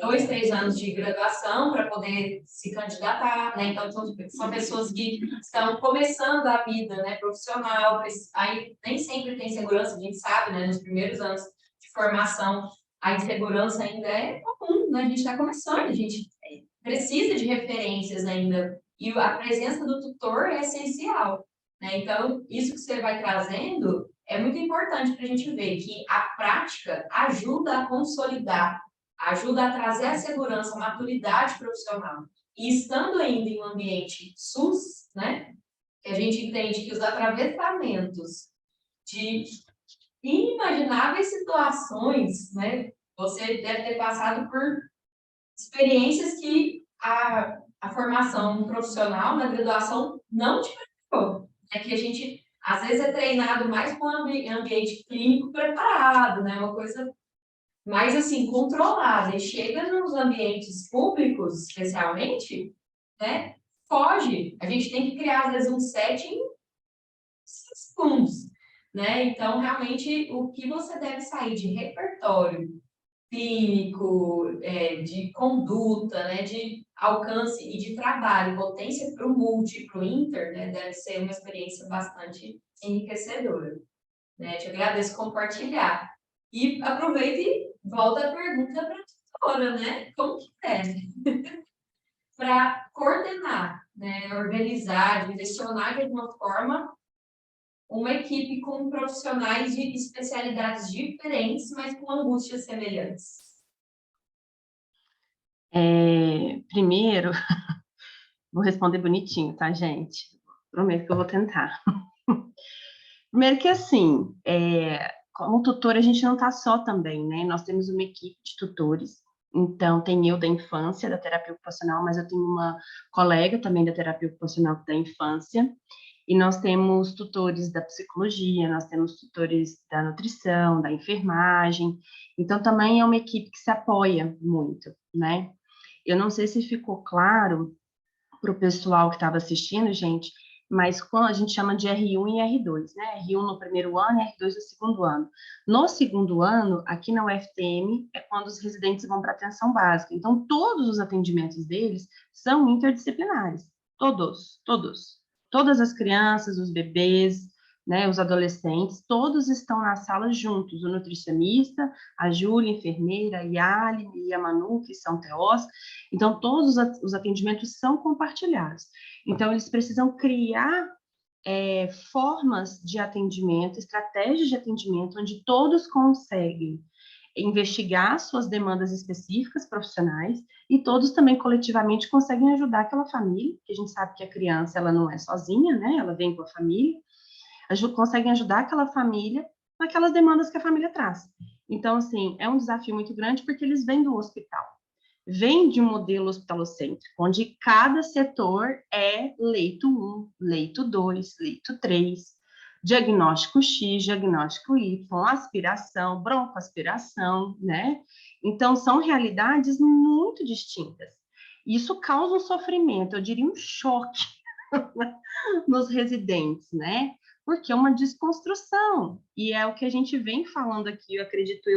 2, 3 anos de graduação para poder se candidatar, né? Então, são pessoas que estão começando a vida, né, profissional, aí nem sempre tem segurança, a gente sabe, né? Nos primeiros anos de formação, a insegurança ainda é comum, né? A gente está começando, a gente precisa de referências ainda, e a presença do tutor é essencial, né? Então, isso que você vai trazendo é muito importante para a gente ver que a prática ajuda a consolidar, ajuda a trazer a segurança, a maturidade profissional. E estando ainda em um ambiente SUS, né, que a gente entende que os atravessamentos de inimagináveis situações, né, você deve ter passado por experiências que a formação profissional na graduação não te preparou. É que a gente, às vezes, é treinado mais com um ambiente clínico preparado, né? Uma coisa mais, assim, controlada. E chega nos ambientes públicos, especialmente, né? Foge. A gente tem que criar, às vezes, um setting em 5 segundos, né? Então, realmente, o que você deve sair de repertório clínico, de conduta, né, de alcance e de trabalho, potência para o multi, para o inter, né, deve ser uma experiência bastante enriquecedora. Né? Te agradeço compartilhar. E aproveita e volta a pergunta para a tutora, né? Como que é? Para coordenar, né, organizar, direcionar de alguma forma uma equipe com profissionais de especialidades diferentes, mas com angústias semelhantes.
Primeiro, vou responder bonitinho, tá, gente? Prometo que eu vou tentar. Primeiro que, assim, como tutor, a gente não está só também, né? Nós temos uma equipe de tutores. Então, tem eu da infância, da terapia ocupacional, mas eu tenho uma colega também da terapia ocupacional da infância. E nós temos tutores da psicologia, nós temos tutores da nutrição, da enfermagem. Então, também é uma equipe que se apoia muito, né? Eu não sei se ficou claro para o pessoal que estava assistindo, gente, mas quando a gente chama de R1 e R2, né? R1 no primeiro ano e R2 no segundo ano. No segundo ano, aqui na UFTM, é quando os residentes vão para atenção básica. Então, todos os atendimentos deles são interdisciplinares. Todos. Todas as crianças, os bebês, né, os adolescentes, todos estão na sala juntos. O nutricionista, a Júlia, a enfermeira, a Yali e a Manu, que são TOs. Então, todos os atendimentos são compartilhados. Então, eles precisam criar formas de atendimento, estratégias de atendimento, onde todos conseguem investigar suas demandas específicas profissionais e todos também coletivamente conseguem ajudar aquela família, que a gente sabe que a criança ela não é sozinha, né? Ela vem com a família, conseguem ajudar aquela família naquelas demandas que a família traz. Então, assim, é um desafio muito grande porque eles vêm do hospital. Vem de um modelo hospitalocêntrico, onde cada setor é leito 1, leito 2, leito 3, diagnóstico X, diagnóstico Y, aspiração, broncoaspiração, né? Então, são realidades muito distintas. Isso causa um sofrimento, eu diria um choque nos residentes, né? Porque é uma desconstrução, e é o que a gente vem falando aqui, eu acredito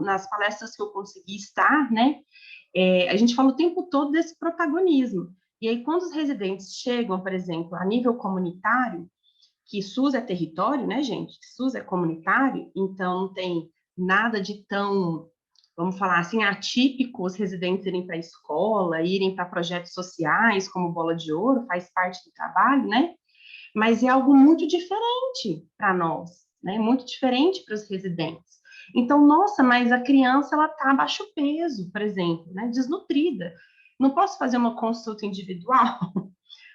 nas palestras que eu consegui estar, né? A gente fala o tempo todo desse protagonismo. E aí, quando os residentes chegam, por exemplo, a nível comunitário, que SUS é território, né, gente? SUS é comunitário, então não tem nada de tão, vamos falar assim, atípico os residentes irem para a escola, irem para projetos sociais, como Bola de Ouro, faz parte do trabalho, né? Mas é algo muito diferente para nós, né? Muito diferente para os residentes. Então, nossa, mas a criança ela está abaixo peso, por exemplo, né? Desnutrida. Não posso fazer uma consulta individual,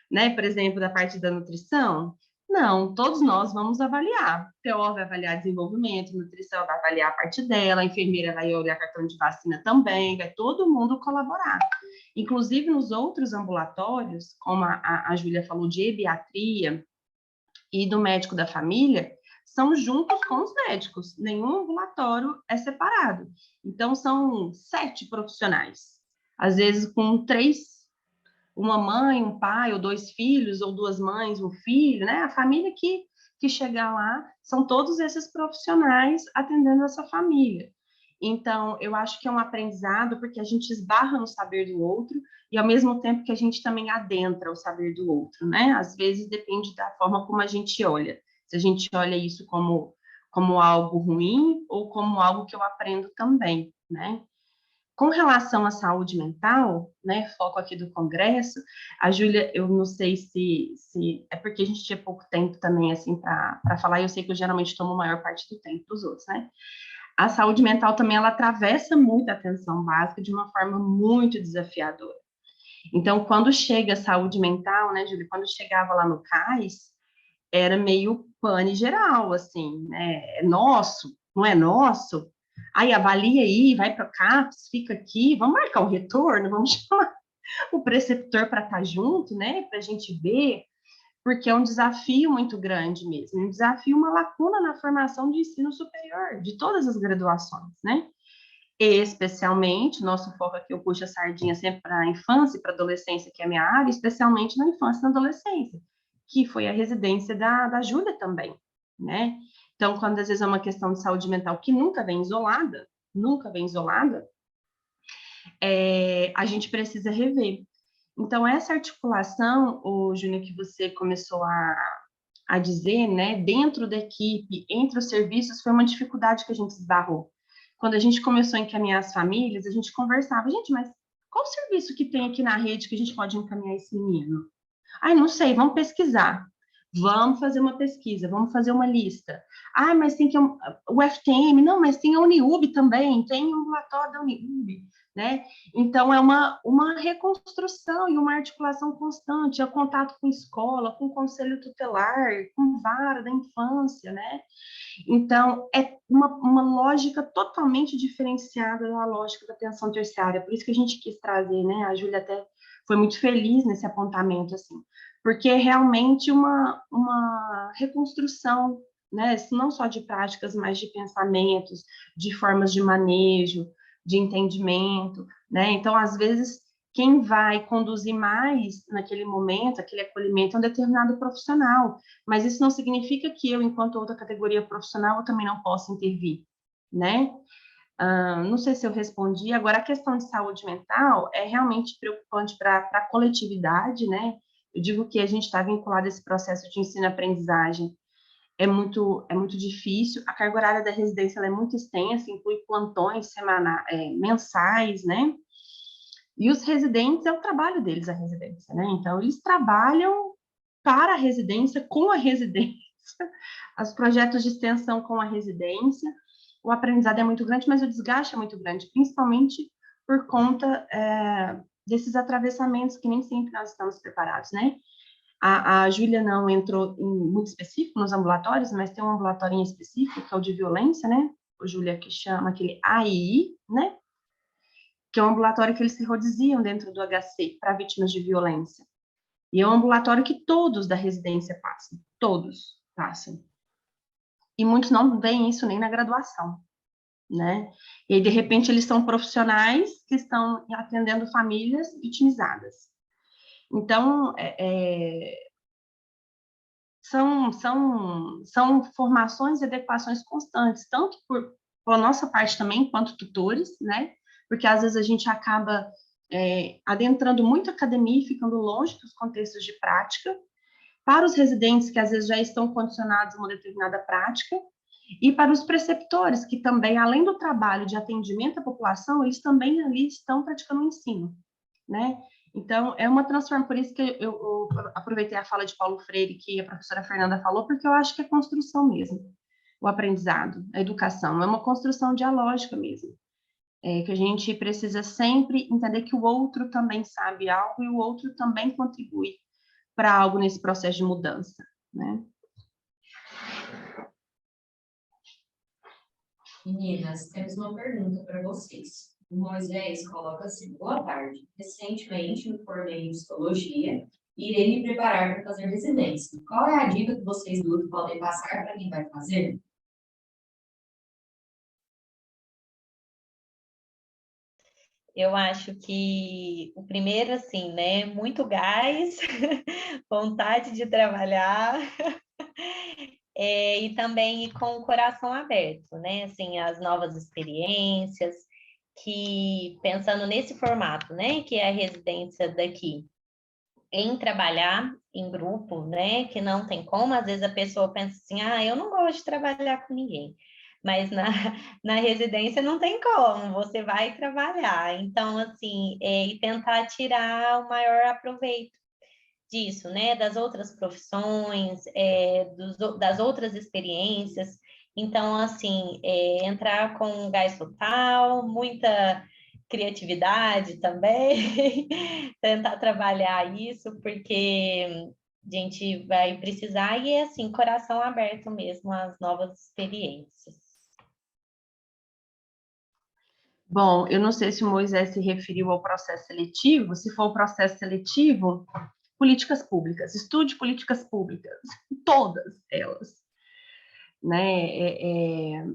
né? Por exemplo, da parte da nutrição? Não, todos nós vamos avaliar. O TO vai avaliar desenvolvimento, a nutrição vai avaliar a parte dela, a enfermeira vai olhar cartão de vacina também, vai todo mundo colaborar. Inclusive, nos outros ambulatórios, como a Júlia falou, de pediatria e do médico da família, são juntos com os médicos, nenhum ambulatório é separado. Então, são 7 profissionais, às vezes com 3, uma mãe, um pai, ou 2 filhos, ou 2 mães, um filho, né? A família que chegar lá, são todos esses profissionais atendendo essa família. Então, eu acho que é um aprendizado, porque a gente esbarra no saber do outro, e ao mesmo tempo que a gente também adentra o saber do outro, né? Às vezes depende da forma como a gente olha. Se a gente olha isso como algo ruim, ou como algo que eu aprendo também, né? Com relação à saúde mental, né, foco aqui do congresso, a Júlia, eu não sei se é porque a gente tinha pouco tempo também, assim, para falar, e eu sei que eu geralmente tomo a maior parte do tempo dos outros, né? A saúde mental também, ela atravessa muito a atenção básica de uma forma muito desafiadora. Então, quando chega a saúde mental, né, Júlia, quando chegava lá no CAIS, era meio pane geral, assim, né? É nosso, não é nosso? Aí avalia aí, vai para o CAPS, fica aqui, vamos marcar o retorno, vamos chamar o preceptor para estar junto, né? Para a gente ver, porque é um desafio muito grande mesmo, um desafio, uma lacuna na formação de ensino superior, de todas as graduações, né? E, especialmente, nosso foco aqui, eu puxo a sardinha sempre para a infância e para a adolescência, que é a minha área, especialmente na infância e na adolescência, que foi a residência da Júlia também, né? Então, quando às vezes é uma questão de saúde mental que nunca vem isolada, a gente precisa rever. Então, essa articulação, o Júnior, que você começou a dizer, né, dentro da equipe, entre os serviços, foi uma dificuldade que a gente esbarrou. Quando a gente começou a encaminhar as famílias, a gente conversava, gente, mas qual o serviço que tem aqui na rede que a gente pode encaminhar esse menino? Ai, não sei, vamos pesquisar. Vamos fazer uma pesquisa, vamos fazer uma lista. Ah, mas tem que o FTM, não, mas tem a Uniub também, tem o ambulatório da Uniub, né? Então, é uma reconstrução e uma articulação constante, é o contato com escola, com conselho tutelar, com vara da infância, né? Então, é uma lógica totalmente diferenciada da lógica da atenção terciária, por isso que a gente quis trazer, né? A Júlia até foi muito feliz nesse apontamento, assim, porque é realmente uma reconstrução, né? Não só de práticas, mas de pensamentos, de formas de manejo, de entendimento, né? Então, às vezes, quem vai conduzir mais naquele momento, aquele acolhimento, é um determinado profissional. Mas isso não significa que eu, enquanto outra categoria profissional, eu também não possa intervir, né? Não sei se eu respondi. Agora, a questão de saúde mental é realmente preocupante para a coletividade, né? Eu digo que a gente está vinculado a esse processo de ensino-aprendizagem. É muito difícil. A carga horária da residência ela é muito extensa, inclui plantões mensais, né? E os residentes, é o trabalho deles, a residência, né? Então, eles trabalham para a residência, com a residência, os projetos de extensão com a residência. O aprendizado é muito grande, mas o desgaste é muito grande, principalmente por conta desses atravessamentos que nem sempre nós estamos preparados, né? A Júlia não entrou em muito específico nos ambulatórios, mas tem um ambulatório em específico, que é o de violência, né? O Júlia que chama aquele AII, né? Que é um ambulatório que eles se rodiziam dentro do HC para vítimas de violência. E é um ambulatório que todos da residência passam, todos passam. E muitos não veem isso nem na graduação, né? E aí, de repente, eles são profissionais que estão atendendo famílias vitimizadas. Então, são formações e adequações constantes, tanto por nossa parte também, quanto tutores, né? Porque às vezes a gente acaba adentrando muito a academia e ficando longe dos contextos de prática, para os residentes que às vezes já estão condicionados a uma determinada prática, e para os preceptores, que também, além do trabalho de atendimento à população, eles também ali estão praticando o ensino, né? Então, é uma transformação, por isso que eu aproveitei a fala de Paulo Freire, que a professora Fernanda falou, porque eu acho que é construção mesmo, o aprendizado, a educação, é uma construção dialógica mesmo, que a gente precisa sempre entender que o outro também sabe algo e o outro também contribui para algo nesse processo de mudança, né?
Meninas, temos uma pergunta para vocês. O Moisés coloca assim: boa tarde. Recentemente me formei em psicologia e irei me preparar para fazer residência. Qual é a dica que vocês duas podem passar para quem vai fazer?
Eu acho que o primeiro, assim, né, muito gás, vontade de trabalhar, e também ir com o coração aberto, né, assim, as novas experiências, que pensando nesse formato, né, que é a residência daqui, em trabalhar em grupo, né, que não tem como, às vezes a pessoa pensa assim, eu não gosto de trabalhar com ninguém. Mas na residência não tem como, você vai trabalhar. Então, assim, e tentar tirar o maior aproveito disso, né? Das outras profissões, das outras experiências. Então, assim, entrar com gás total, muita criatividade também, tentar trabalhar isso, porque a gente vai precisar, e assim, coração aberto mesmo às novas experiências.
Bom, eu não sei se o Moisés se referiu ao processo seletivo. Se for o processo seletivo, políticas públicas, estude políticas públicas, todas elas, né?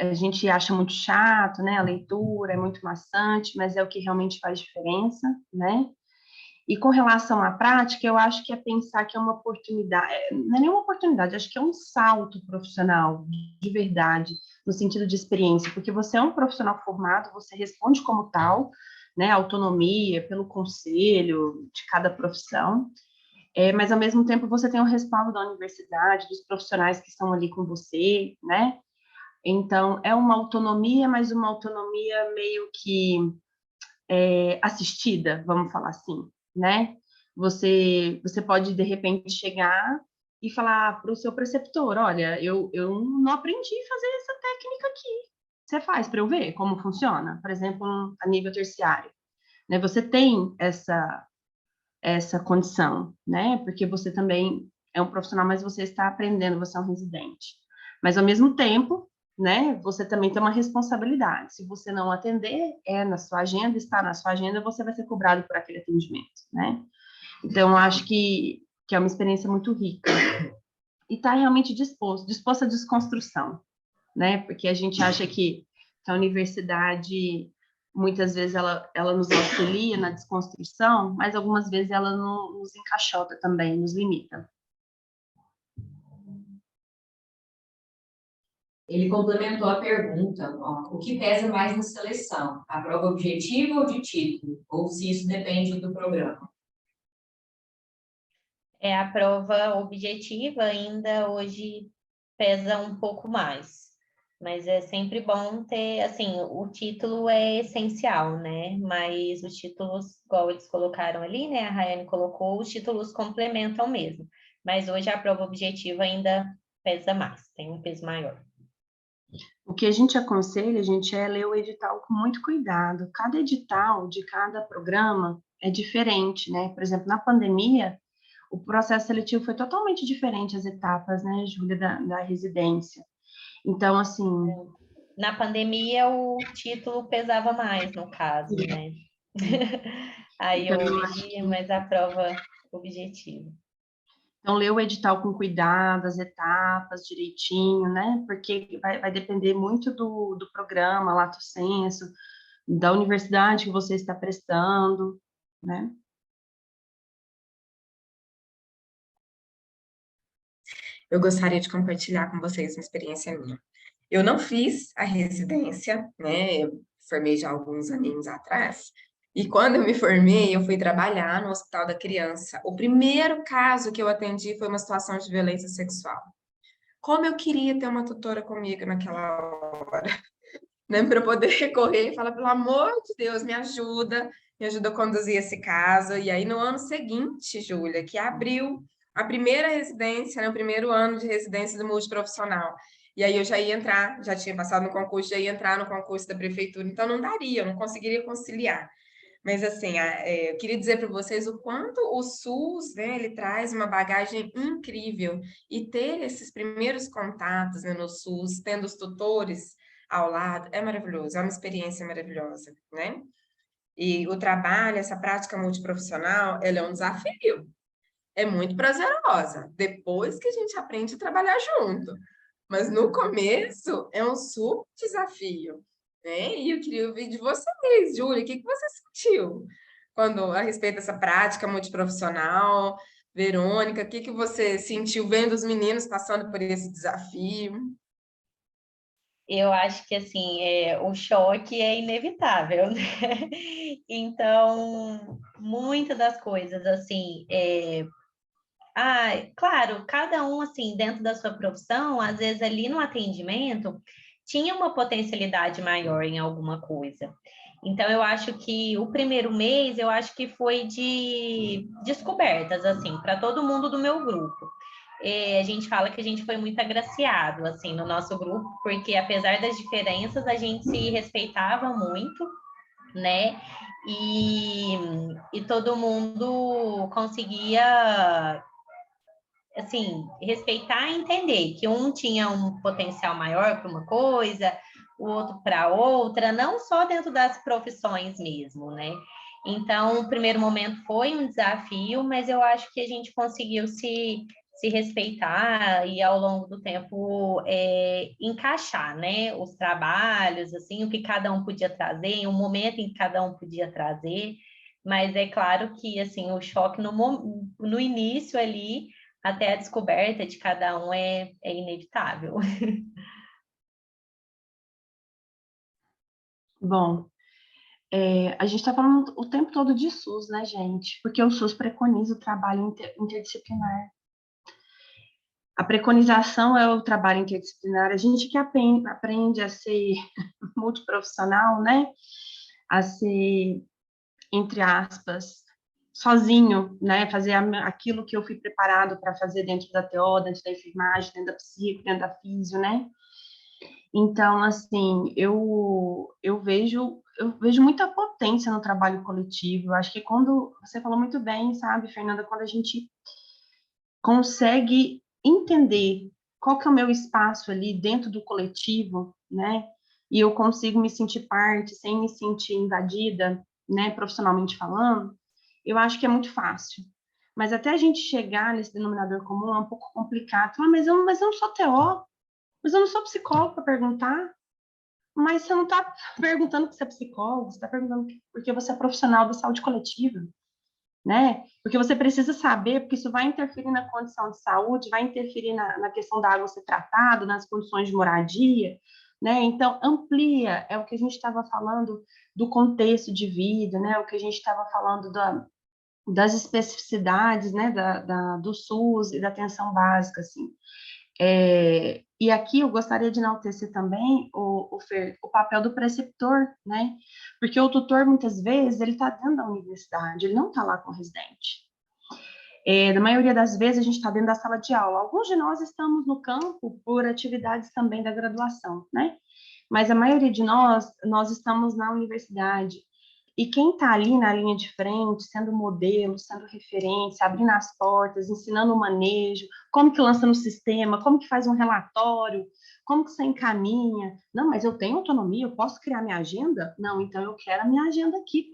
A gente acha muito chato, né? A leitura é muito maçante, mas é o que realmente faz diferença, né? E com relação à prática, eu acho que é pensar que é uma oportunidade, não é nenhuma oportunidade, acho que é um salto profissional, de verdade, no sentido de experiência, porque você é um profissional formado, você responde como tal, né, autonomia, pelo conselho de cada profissão, mas ao mesmo tempo você tem o respaldo da universidade, dos profissionais que estão ali com você, né? Então, é uma autonomia, mas uma autonomia meio que assistida, vamos falar assim, né? Você pode, de repente, chegar e falar para o seu preceptor, olha, eu não aprendi a fazer essa técnica aqui. Você faz para eu ver como funciona? Por exemplo, a nível terciário. Né? Você tem essa condição, né? Porque você também é um profissional, mas você está aprendendo, você é um residente. Mas, ao mesmo tempo, né, você também tem uma responsabilidade. Se você não atender, na sua agenda, está na sua agenda, você vai ser cobrado por aquele atendimento, né? Então, eu acho que é uma experiência muito rica. E está realmente disposto à desconstrução, né? Porque a gente acha que a universidade Muitas vezes ela nos auxilia na desconstrução, mas algumas vezes ela nos encaixota também, nos limita.
Ele complementou a pergunta, ó, o que pesa mais na seleção? A prova objetiva ou de título? Ou se isso depende do programa?
A prova objetiva ainda hoje pesa um pouco mais, mas é sempre bom ter, assim, o título é essencial, né? Mas os títulos, igual eles colocaram ali, né? A Rayane colocou, os títulos complementam mesmo. Mas hoje a prova objetiva ainda pesa mais, tem um peso maior.
O que a gente aconselha, gente, é ler o edital com muito cuidado. Cada edital de cada programa é diferente, né? Por exemplo, na pandemia, o processo seletivo foi totalmente diferente, as etapas, né, Júlia, da residência. Então, assim...
Na pandemia, o título pesava mais, no caso, né? Aí
então,
hoje, mas a prova objetiva.
Então, ler o edital com cuidado, as etapas direitinho, né? Porque vai depender muito do programa, lato sensu, da universidade que você está prestando, né?
Eu gostaria de compartilhar com vocês uma experiência minha. Eu não fiz a residência, né? Eu formei já alguns aninhos atrás. E quando eu me formei, eu fui trabalhar no Hospital da Criança. O primeiro caso que eu atendi foi uma situação de violência sexual. Como eu queria ter uma tutora comigo naquela hora, né? Para eu poder recorrer e falar, pelo amor de Deus, me ajuda a conduzir esse caso. E aí, no ano seguinte, Júlia, que abriu a primeira residência, né, o primeiro ano de residência do multiprofissional. E aí eu já ia entrar, já tinha passado no concurso, já ia entrar no concurso da prefeitura, então não daria, eu não conseguiria conciliar. Mas assim, eu queria dizer para vocês o quanto o SUS, né, ele traz uma bagagem incrível. E ter esses primeiros contatos, né, no SUS, tendo os tutores ao lado, é maravilhoso, é uma experiência maravilhosa, né? E o trabalho, essa prática multiprofissional, ela é um desafio. É muito prazerosa, depois que a gente aprende a trabalhar junto. Mas no começo é um super desafio, né? E eu queria ouvir de vocês, Júlia, o que você sentiu quando a respeito dessa prática multiprofissional? Verônica, o que você sentiu vendo os meninos passando por esse desafio?
Eu acho que, assim, o choque é inevitável, né? Então, muitas das coisas, assim, claro, cada um, assim, dentro da sua profissão, às vezes ali no atendimento, tinha uma potencialidade maior em alguma coisa. Então, eu acho que o primeiro mês, eu acho que foi de descobertas, assim, para todo mundo do meu grupo. A gente fala que a gente foi muito agraciado, assim, no nosso grupo, porque apesar das diferenças, a gente se respeitava muito, né? E todo mundo conseguia, assim, respeitar e entender que um tinha um potencial maior para uma coisa, o outro para outra, não só dentro das profissões mesmo, né? Então, o primeiro momento foi um desafio, mas eu acho que a gente conseguiu se respeitar e ao longo do tempo encaixar, né, os trabalhos, assim, o que cada um podia trazer, o momento em que cada um podia trazer, mas é claro que, assim, o choque no início ali, até a descoberta de cada um é inevitável.
Bom, a gente está falando o tempo todo de SUS, né, gente? Porque o SUS preconiza o trabalho interdisciplinar. A preconização é o trabalho interdisciplinar. A gente que aprende a ser multiprofissional, né? A ser, entre aspas, sozinho, né? Fazer aquilo que eu fui preparado para fazer dentro da TO, dentro da enfermagem, dentro da psico, dentro da físio, né? Então, assim, eu vejo muita potência no trabalho coletivo. Eu acho que quando você falou muito bem, sabe, Fernanda, quando a gente consegue entender qual que é o meu espaço ali dentro do coletivo, né? E eu consigo me sentir parte sem me sentir invadida, né, profissionalmente falando, eu acho que é muito fácil. Mas até a gente chegar nesse denominador comum é um pouco complicado. Mas eu não sou TO, mas eu não sou psicóloga para perguntar. mas você não está perguntando porque você é psicólogo, você está perguntando porque você é profissional da saúde coletiva, né? Porque você precisa saber, porque isso vai interferir na condição de saúde, vai interferir na questão da água ser tratada, nas condições de moradia, né? Então, amplia, é o que a gente estava falando do contexto de vida, né? O que a gente estava falando das especificidades, né? Do SUS e da atenção básica, assim. E aqui eu gostaria de enaltecer também o papel do preceptor, né? Porque o tutor, muitas vezes, ele está dentro da universidade, ele não está lá com o residente. Na maioria das vezes, a gente está dentro da sala de aula. Alguns de nós estamos no campo por atividades também da graduação, né? Mas a maioria de nós estamos na universidade. E quem está ali na linha de frente, sendo modelo, sendo referência, abrindo as portas, ensinando o manejo, como que lança no sistema, como que faz um relatório, como que você encaminha. Não, mas eu tenho autonomia, eu posso criar minha agenda? Não, então eu quero a minha agenda aqui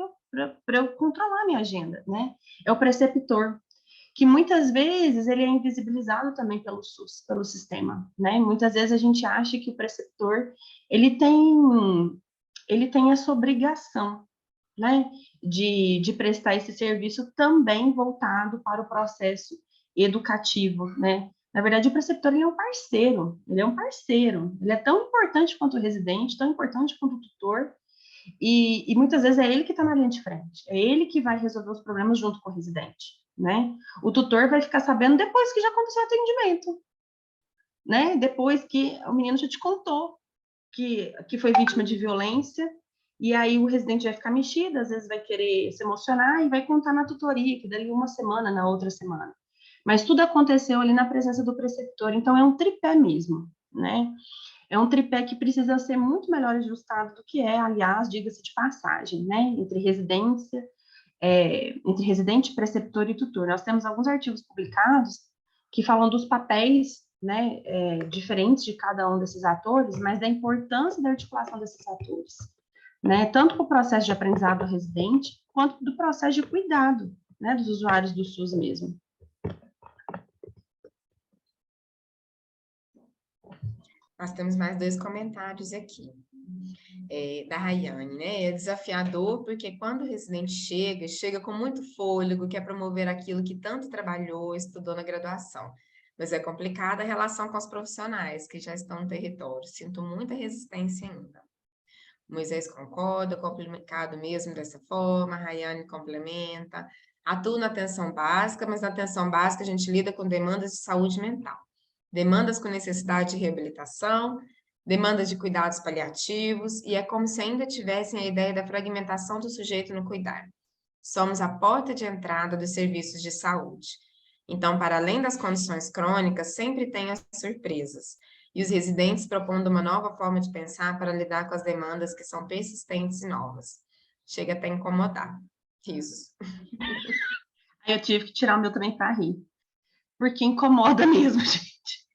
para eu controlar a minha agenda, né? É o preceptor, que muitas vezes ele é invisibilizado também pelo SUS, pelo sistema, né? Muitas vezes a gente acha que o preceptor, ele tem essa obrigação, né, de prestar esse serviço também voltado para o processo educativo, né? Na verdade, o preceptor ele é um parceiro, ele é tão importante quanto o residente, tão importante quanto o tutor, e muitas vezes é ele que está na linha de frente, é ele que vai resolver os problemas junto com o residente, né? O tutor vai ficar sabendo depois que já aconteceu o atendimento, né? Depois que o menino já te contou que foi vítima de violência, e aí o residente vai ficar mexido, às vezes vai querer se emocionar e vai contar na tutoria, que dali uma semana, na outra semana. Mas tudo aconteceu ali na presença do preceptor, então é um tripé mesmo, né? É um tripé que precisa ser muito melhor ajustado do que é, aliás, diga-se de passagem, né? Entre residente, preceptor e tutor. Nós temos alguns artigos publicados que falam dos papéis, né, diferentes de cada um desses atores, mas da importância da articulação desses atores, né? Tanto para o processo de aprendizado do residente, quanto do processo de cuidado, né, dos usuários do SUS mesmo.
Nós temos mais 2 comentários aqui. Da Rayane, né? É desafiador porque quando o residente chega com muito fôlego, quer promover aquilo que tanto trabalhou, estudou na graduação. Mas é complicada a relação com os profissionais que já estão no território. Sinto muita resistência ainda. Moisés concorda, complicado mesmo dessa forma, a Rayane complementa. Atuo na atenção básica, mas na atenção básica a gente lida com demandas de saúde mental. Demandas com necessidade de reabilitação, demandas de cuidados paliativos, e é como se ainda tivessem a ideia da fragmentação do sujeito no cuidar. Somos a porta de entrada dos serviços de saúde. Então, para além das condições crônicas, sempre tem as surpresas. E os residentes propondo uma nova forma de pensar para lidar com as demandas que são persistentes e novas. Chega até a incomodar. Risos.
Aí eu tive que tirar o meu também para rir. Porque incomoda mesmo, gente.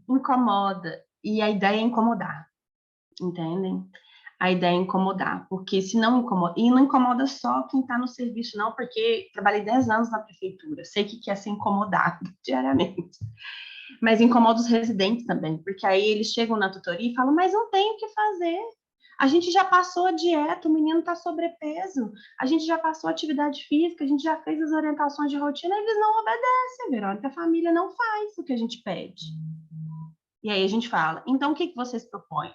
Incomoda. E a ideia é incomodar. Entendem? A ideia é incomodar. Porque se não incomoda... E não incomoda só quem está no serviço, não, porque trabalhei 10 anos na prefeitura. Sei que é ser incomodado diariamente. Mas incomoda os residentes também. Porque aí eles chegam na tutoria e falam, mas não tem o que fazer. A gente já passou a dieta, o menino está sobrepeso, a gente já passou a atividade física, a gente já fez as orientações de rotina, e eles não obedecem, Verônica, a família não faz o que a gente pede. E aí a gente fala, então o que vocês propõem?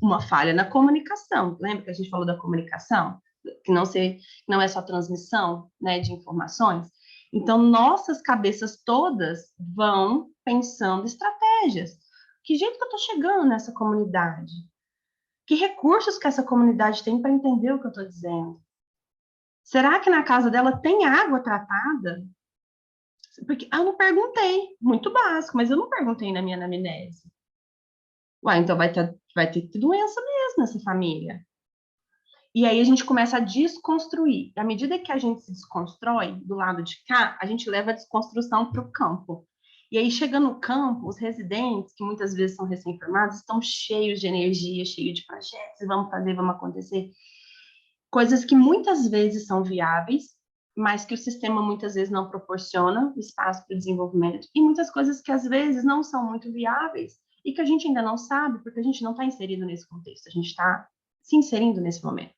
Uma falha na comunicação, lembra que a gente falou da comunicação? Que não é só transmissão, né, de informações? Então, nossas cabeças todas vão pensando estratégias. Que jeito que eu estou chegando nessa comunidade? Que recursos que essa comunidade tem para entender o que eu estou dizendo? Será que na casa dela tem água tratada? Porque eu não perguntei, muito básico, mas eu não perguntei na minha anamnese. Ué, então vai ter doença mesmo nessa família. E aí a gente começa a desconstruir. E à medida que a gente se desconstrói do lado de cá, a gente leva a desconstrução para o campo. E aí, chegando no campo, os residentes, que muitas vezes são recém-formados, estão cheios de energia, cheios de projetos, vamos fazer, vamos acontecer. Coisas que muitas vezes são viáveis, mas que o sistema muitas vezes não proporciona espaço para o desenvolvimento. E muitas coisas que às vezes não são muito viáveis, e que a gente ainda não sabe, porque a gente não está inserido nesse contexto, a gente está se inserindo nesse momento.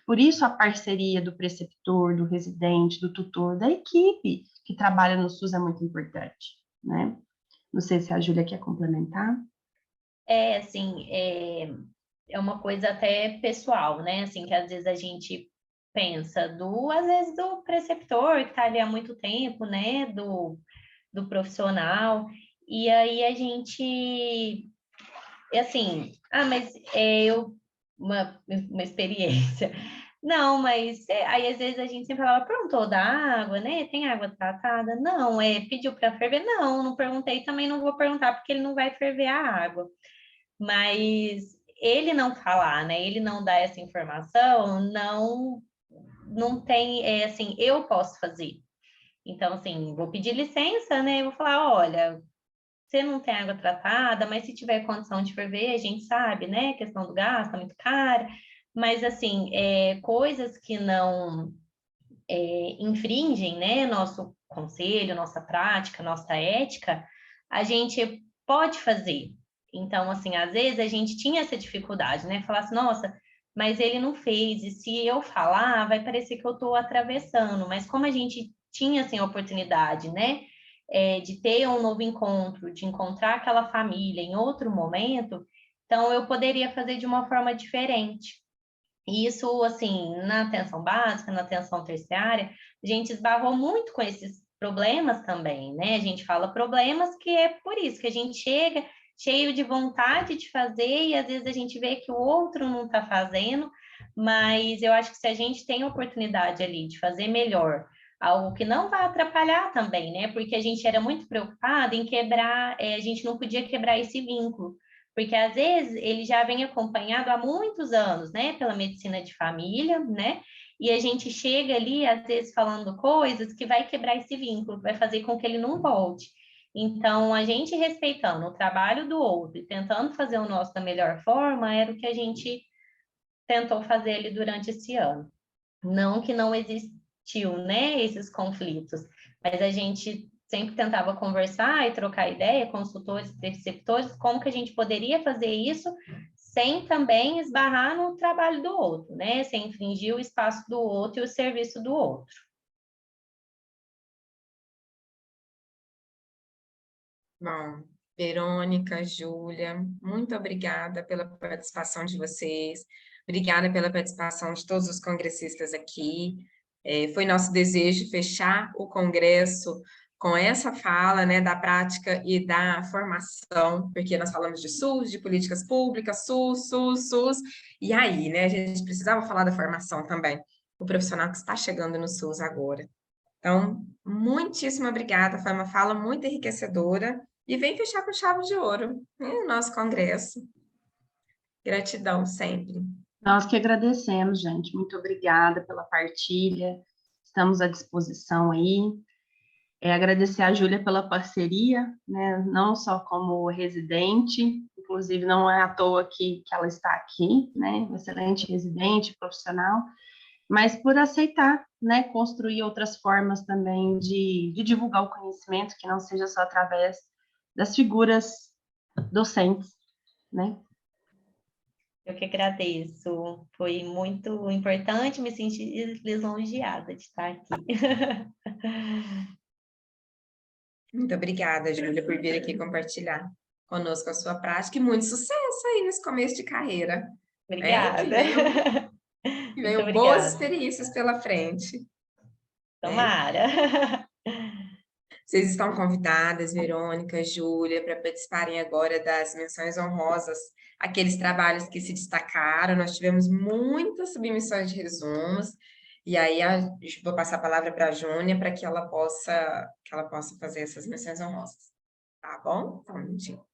Por isso, a parceria do preceptor, do residente, do tutor, da equipe que trabalha no SUS é muito importante, né? Não sei se a Júlia quer complementar.
Assim, é uma coisa até pessoal, né? Assim, que às vezes a gente pensa às vezes do preceptor que está ali há muito tempo, né? Do profissional, e aí a gente, assim, mas uma experiência. Não, mas aí às vezes a gente sempre fala, perguntou da água, né? Tem água tratada? Não, pediu para ferver? Não, não perguntei, também não vou perguntar, porque ele não vai ferver a água. Mas ele não falar, né? Ele não dar essa informação, não tem, assim, eu posso fazer. Então, assim, vou pedir licença, né? Vou falar, olha, você não tem água tratada, mas se tiver condição de ferver, a gente sabe, né? A questão do gás tá muito cara. Mas, assim, coisas que não infringem, né? Nosso conselho, nossa prática, nossa ética, a gente pode fazer. Então, assim, às vezes a gente tinha essa dificuldade, né? Falar assim, nossa, mas ele não fez, e se eu falar, vai parecer que eu estou atravessando. Mas como a gente tinha, assim, a oportunidade, né? De ter um novo encontro, de encontrar aquela família em outro momento, então eu poderia fazer de uma forma diferente. E isso, assim, na atenção básica, na atenção terciária, a gente esbarrou muito com esses problemas também, né? A gente fala problemas que é por isso que a gente chega cheio de vontade de fazer e às vezes a gente vê que o outro não está fazendo, mas eu acho que se a gente tem a oportunidade ali de fazer melhor, algo que não vai atrapalhar também, né? Porque a gente era muito preocupado em quebrar, a gente não podia quebrar esse vínculo porque às vezes ele já vem acompanhado há muitos anos, né, pela medicina de família, né, e a gente chega ali, às vezes, falando coisas que vai quebrar esse vínculo, vai fazer com que ele não volte. Então, a gente respeitando o trabalho do outro e tentando fazer o nosso da melhor forma, era o que a gente tentou fazer ali durante esse ano. Não que não existiu, né, esses conflitos, mas a gente sempre tentava conversar e trocar ideia, consultores, preceptores, como que a gente poderia fazer isso sem também esbarrar no trabalho do outro, né? Sem infringir o espaço do outro e o serviço do outro.
Bom, Verônica, Júlia, muito obrigada pela participação de vocês, obrigada pela participação de todos os congressistas aqui. Foi nosso desejo fechar o congresso com essa fala, né, da prática e da formação, porque nós falamos de SUS, de políticas públicas, SUS, e aí, né, a gente precisava falar da formação também, o profissional que está chegando no SUS agora. Então, muitíssimo obrigada, foi uma fala muito enriquecedora e vem fechar com chave de ouro, né, o nosso congresso. Gratidão sempre.
Nós que agradecemos, gente. Muito obrigada pela partilha. Estamos à disposição aí. Agradecer a Júlia pela parceria, né? Não só como residente, inclusive não é à toa que ela está aqui, né? Um excelente residente, profissional, mas por aceitar, né? Construir outras formas também de divulgar o conhecimento, que não seja só através das figuras docentes, né?
Eu que agradeço. Foi muito importante, me senti lisonjeada de estar aqui.
Muito obrigada, Júlia, por vir aqui compartilhar conosco a sua prática e muito sucesso aí nesse começo de carreira.
Obrigada.
Que
Muito
venham boas
obrigada.
experiências pela frente.
Tomara.
Vocês estão convidadas, Verônica, Júlia, para participarem agora das menções honrosas, aqueles trabalhos que se destacaram. Nós tivemos muitas submissões de resumos, e aí vou passar a palavra para a Júnia para que ela possa fazer essas menções honrosas. Tá bom? Então, um minutinho.